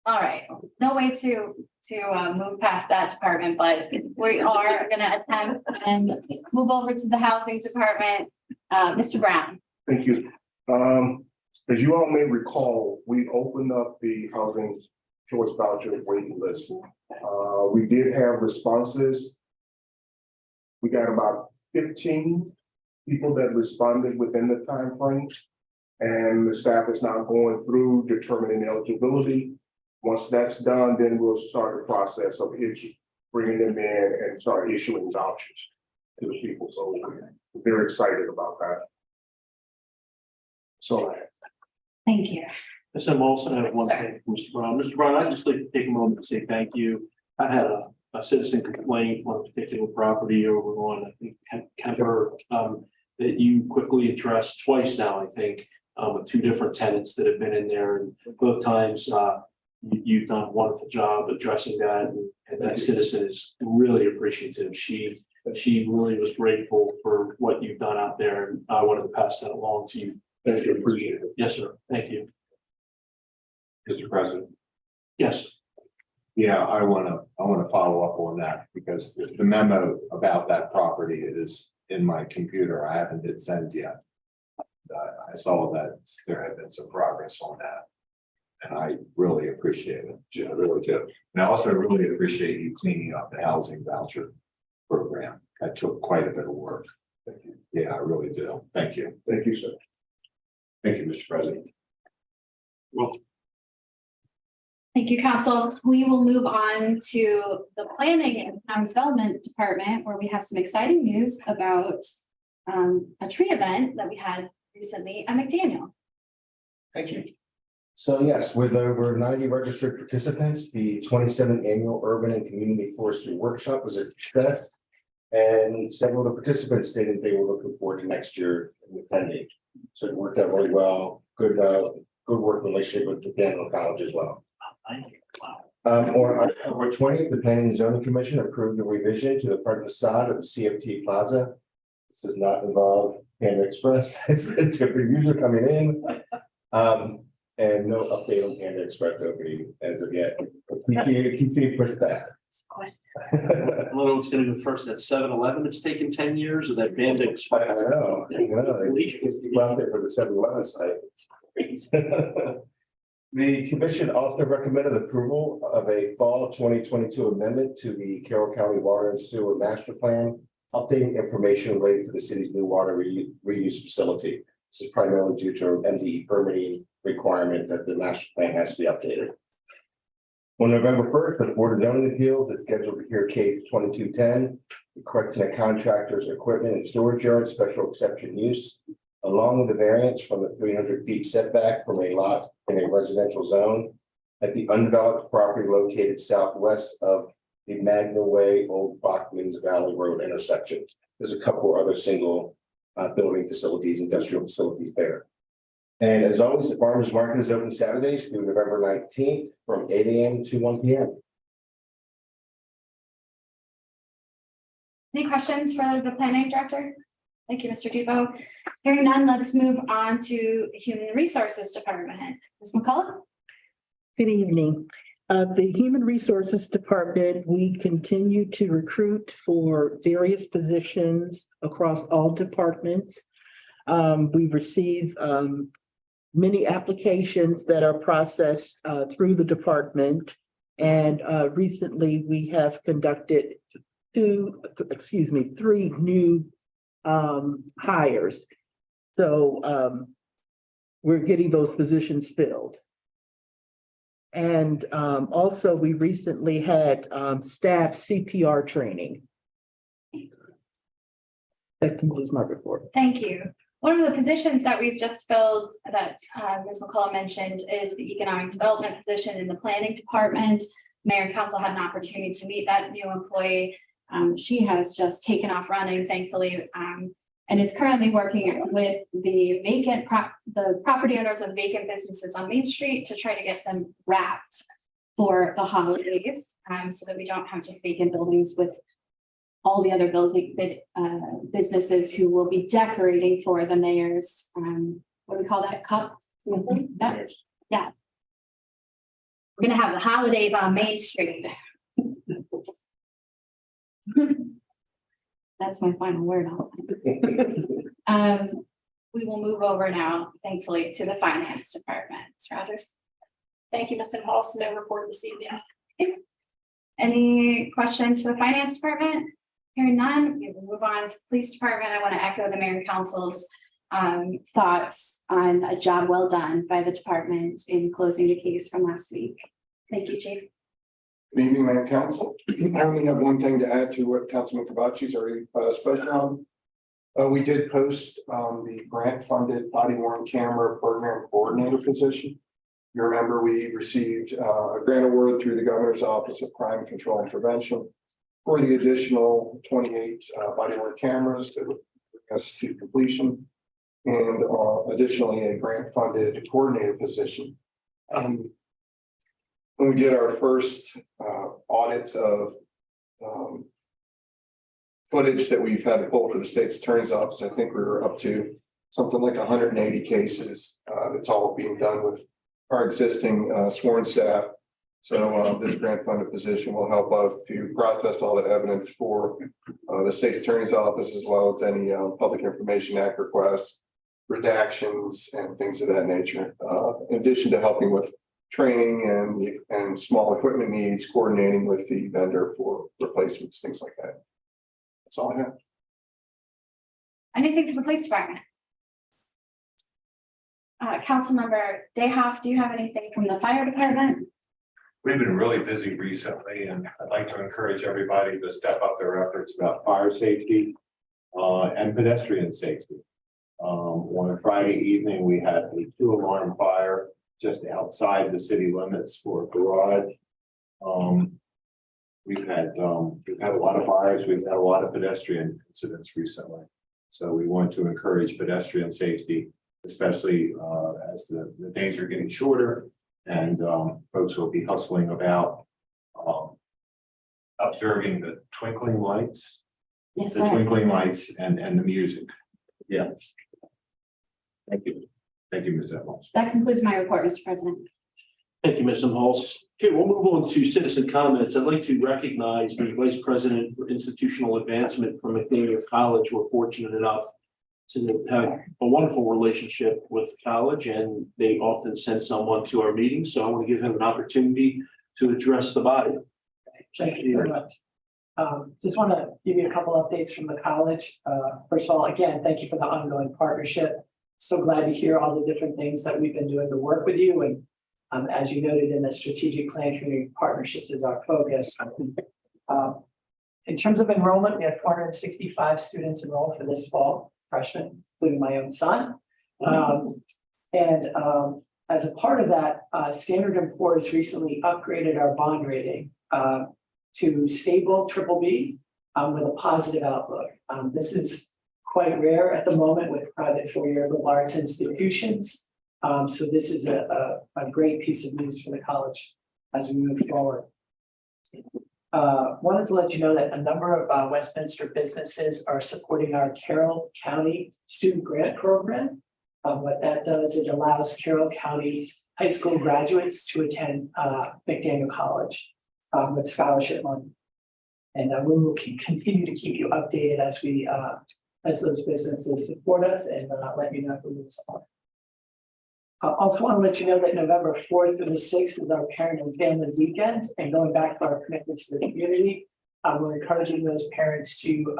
All right, no way to move past that department, but we are gonna attempt and move over to the housing department. Mr. Brown. Thank you. As you all may recall, we opened up the housing choice voucher waiting list. We did have responses. We got about 15 people that responded within the time frame. And the staff is now going through determining eligibility. Once that's done, then we'll start the process of bringing them in and start issuing vouchers to the people. So we're very excited about that. So Thank you. Yes, I'm also have one Sir. thing, Mr. Brown. Mr. Brown, I'd just like to take a moment to say thank you. I had a citizen complaint on a particular property over on, I think, Kemper, that you quickly addressed twice now, I think, with two different tenants that have been in there, and both times, you've done a wonderful job addressing that, and that citizen is really appreciative. She really was grateful for what you've done out there, and I wanted to pass that along to you. thank you, appreciate it. Yes, sir. Thank you. Mr. President. Yes. Yeah, I wanna follow up on that because the memo about that property is in my computer. I haven't hit send yet. I saw that there had been some progress on that. And I really appreciate it, Jim, I really do. And I also really appreciate you cleaning up the housing voucher program. That took quite a bit of work. Thank you. Yeah, I really do. Thank you. Thank you, sir. Thank you, Mr. President. Thank you, council. We will move on to the planning and economic development department, where we have some exciting news about a tree event that we had recently at McDaniel. Thank you. So yes, with over 90 registered participants, the 27th Annual Urban and Community Forestry Workshop was a success. And several of the participants stated they were looking forward to next year attending. So it worked out really well. Good working relationship with the Daniel College as well. On October 20th, the Planning and Zoning Commission approved the revision to the front facade of the CFT Plaza. This does not involve Panda Express. It's a different user coming in. And no update on Panda Express opening as of yet. Continue push back. I don't know what's gonna go first, that 7-Eleven, it's taken 10 years, or that Band I Express. know. People out there for the 7-Eleven site. The commission also recommended approval of a fall 2022 amendment to the Carroll County Water and Sewer Master Plan, updating information related to the city's new water reuse facility. This is primarily due to an MDE permitting requirement that the master plan has to be updated. On November 1st, the Board of Zoning Appeals is scheduled to hear case 2210, requesting a contractor's equipment and storage yard special exception use, along with the variance from the 300 feet setback from a lot in a residential zone at the undeveloped property located southwest of the Magna Way Old Bachman's Valley Road intersection. There's a couple other single building facilities, industrial facilities there. And as always, the farmers market is open Saturdays through November 19th from 8 a.m. to 1 p.m. Any questions for the planning director? Thank you, Mr. Debo. Hearing none, let's move on to Human Resources Department. Ms. McCullough? Good evening. The Human Resources Department, we continue to recruit for various positions across all departments. We've received many applications that are processed through the department. And recently we have conducted three new hires. So we're getting those positions filled. And also we recently had staff CPR training. That concludes my report. Thank you. One of the positions that we've just filled that Ms. McCullough mentioned is the economic development position in the planning department. Mayor and council had an opportunity to meet that new employee. She has just taken off running, thankfully, and is currently working with the property owners of vacant businesses on Main Street to try to get them wrapped for the holidays, so that we don't have just vacant buildings with all the other businesses who will be decorating for the mayor's, what do we call that, cup? Yeah. We're gonna have the holidays on Main Street. That's my final word on it. We will move over now, thankfully, to the finance department. Ms. Rogers. Thank you, Mr. Halls. No report this evening. Any questions for the finance department? Hearing none, we will move on to the police department. I want to echo the mayor and council's thoughts on a job well done by the department in closing the case from last week. Thank you, Chief. Good evening, Mayor and Council. I only have one thing to add to what Councilman Kabachi's already spoken on. We did post the grant-funded body worn camera program coordinator position. You remember we received a grant award through the Governor's Office of Crime Control and Prevention for the additional 28 body worn cameras that would bring us to completion, and additionally a grant-funded coordinator position. When we did our first audit of footage that we've had to pull for the state's attorney's office, I think we were up to something like 180 cases. That's all being done with our existing sworn staff. So this grant funded position will help us to process all the evidence for the state's attorney's office, as well as any Public Information Act requests, redactions, and things of that nature. In addition to helping with training and small equipment needs, coordinating with the vendor for replacements, things like that. That's all I have. Anything for the police department? Councilmember Dayhoff, do you have anything from the fire department? We've been really busy recently, and I'd like to encourage everybody to step up their efforts about fire safety and pedestrian safety. On a Friday evening, we had a 2-alarm fire just outside the city limits for a garage. We've had a lot of fires. We've had a lot of pedestrian incidents recently. So we want to encourage pedestrian safety, especially as the days are getting shorter, and folks will be hustling about observing the twinkling lights, Yes, the sir. twinkling lights and the music. Yeah. Thank you. Thank you, Ms. Evans. That concludes my report, Mr. President. Thank you, Ms. Halls. Okay, we'll move on to citizen comments. I'd like to recognize the Vice President for Institutional Advancement from McDaniel College. We're fortunate enough to have a wonderful relationship with the college, and they often send someone to our meetings. So I want to give him an opportunity to address the body. Thank you very much. Just want to give you a couple updates from the college. First of all, again, thank you for the ongoing partnership. So glad to hear all the different things that we've been doing to work with you. And as you noted in the strategic plan, community partnerships is our focus. In terms of enrollment, we had 465 students enrolled for this fall, freshmen, including my own son. As a part of that, Standard & Poor's recently upgraded our bond rating to stable BBB with a positive outlook. This is quite rare at the moment with private four-year liberal arts institutions. So this is a great piece of news for the college as we move forward. Wanted to let you know that a number of Westminster businesses are supporting our Carroll County Student Grant Program. What that does, it allows Carroll County high school graduates to attend McDaniel College with scholarship money. And we will continue to keep you updated as we as those businesses support us, and let you know if we lose on. I also want to let you know that November 4th through the 6th is our Parent and Family Weekend, and going back to our commitments to the community, we're encouraging those parents to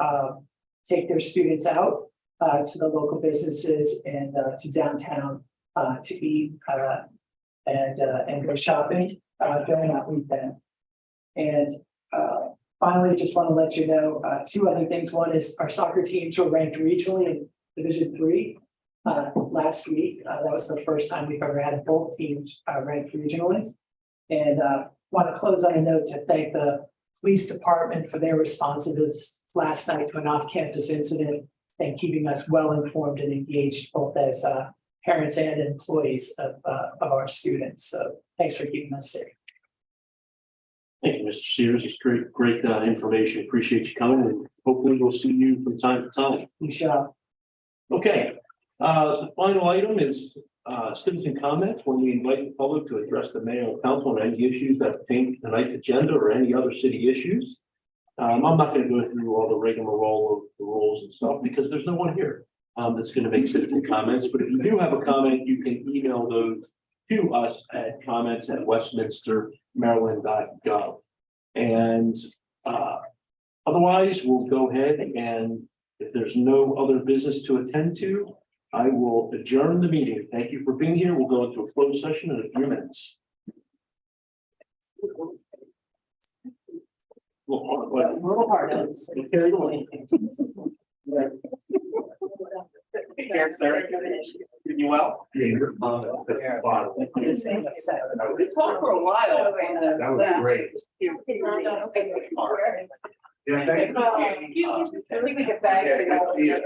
take their students out to the local businesses and to downtown to eat and go shopping during that weekend. And finally, just want to let you know two other things. One is our soccer teams were ranked regionally in Division III last week. That was the first time we've ever had both teams ranked regionally. And want to close on a note to thank the police department for their responsiveness last night to an off-campus incident and keeping us well informed and engaged both as parents and employees of our students. So thanks for keeping us safe. Thank you, Mr. Sears. It's great information. Appreciate you coming, and hopefully we'll see you from time to time. We shall. Okay, The final item is citizen comments, when we invite the public to address the mayor and council on any issues that pertain to tonight's agenda or any other city issues. I'm not gonna go through all the rigmarole of the rules and stuff because there's no one here that's gonna make citizen comments, but if you do have a comment, you can email those to us at comments@westminstermaryland.gov. And otherwise, we'll go ahead and if there's no other business to attend to, I will adjourn the meeting. Thank you for being here. We'll go into a closed session in a few minutes. Little hard. Carry the way. Take care, sir. Doing you well? We talked for a while. That was great. Yeah, thank you. I think we get back. Yeah, good to see you.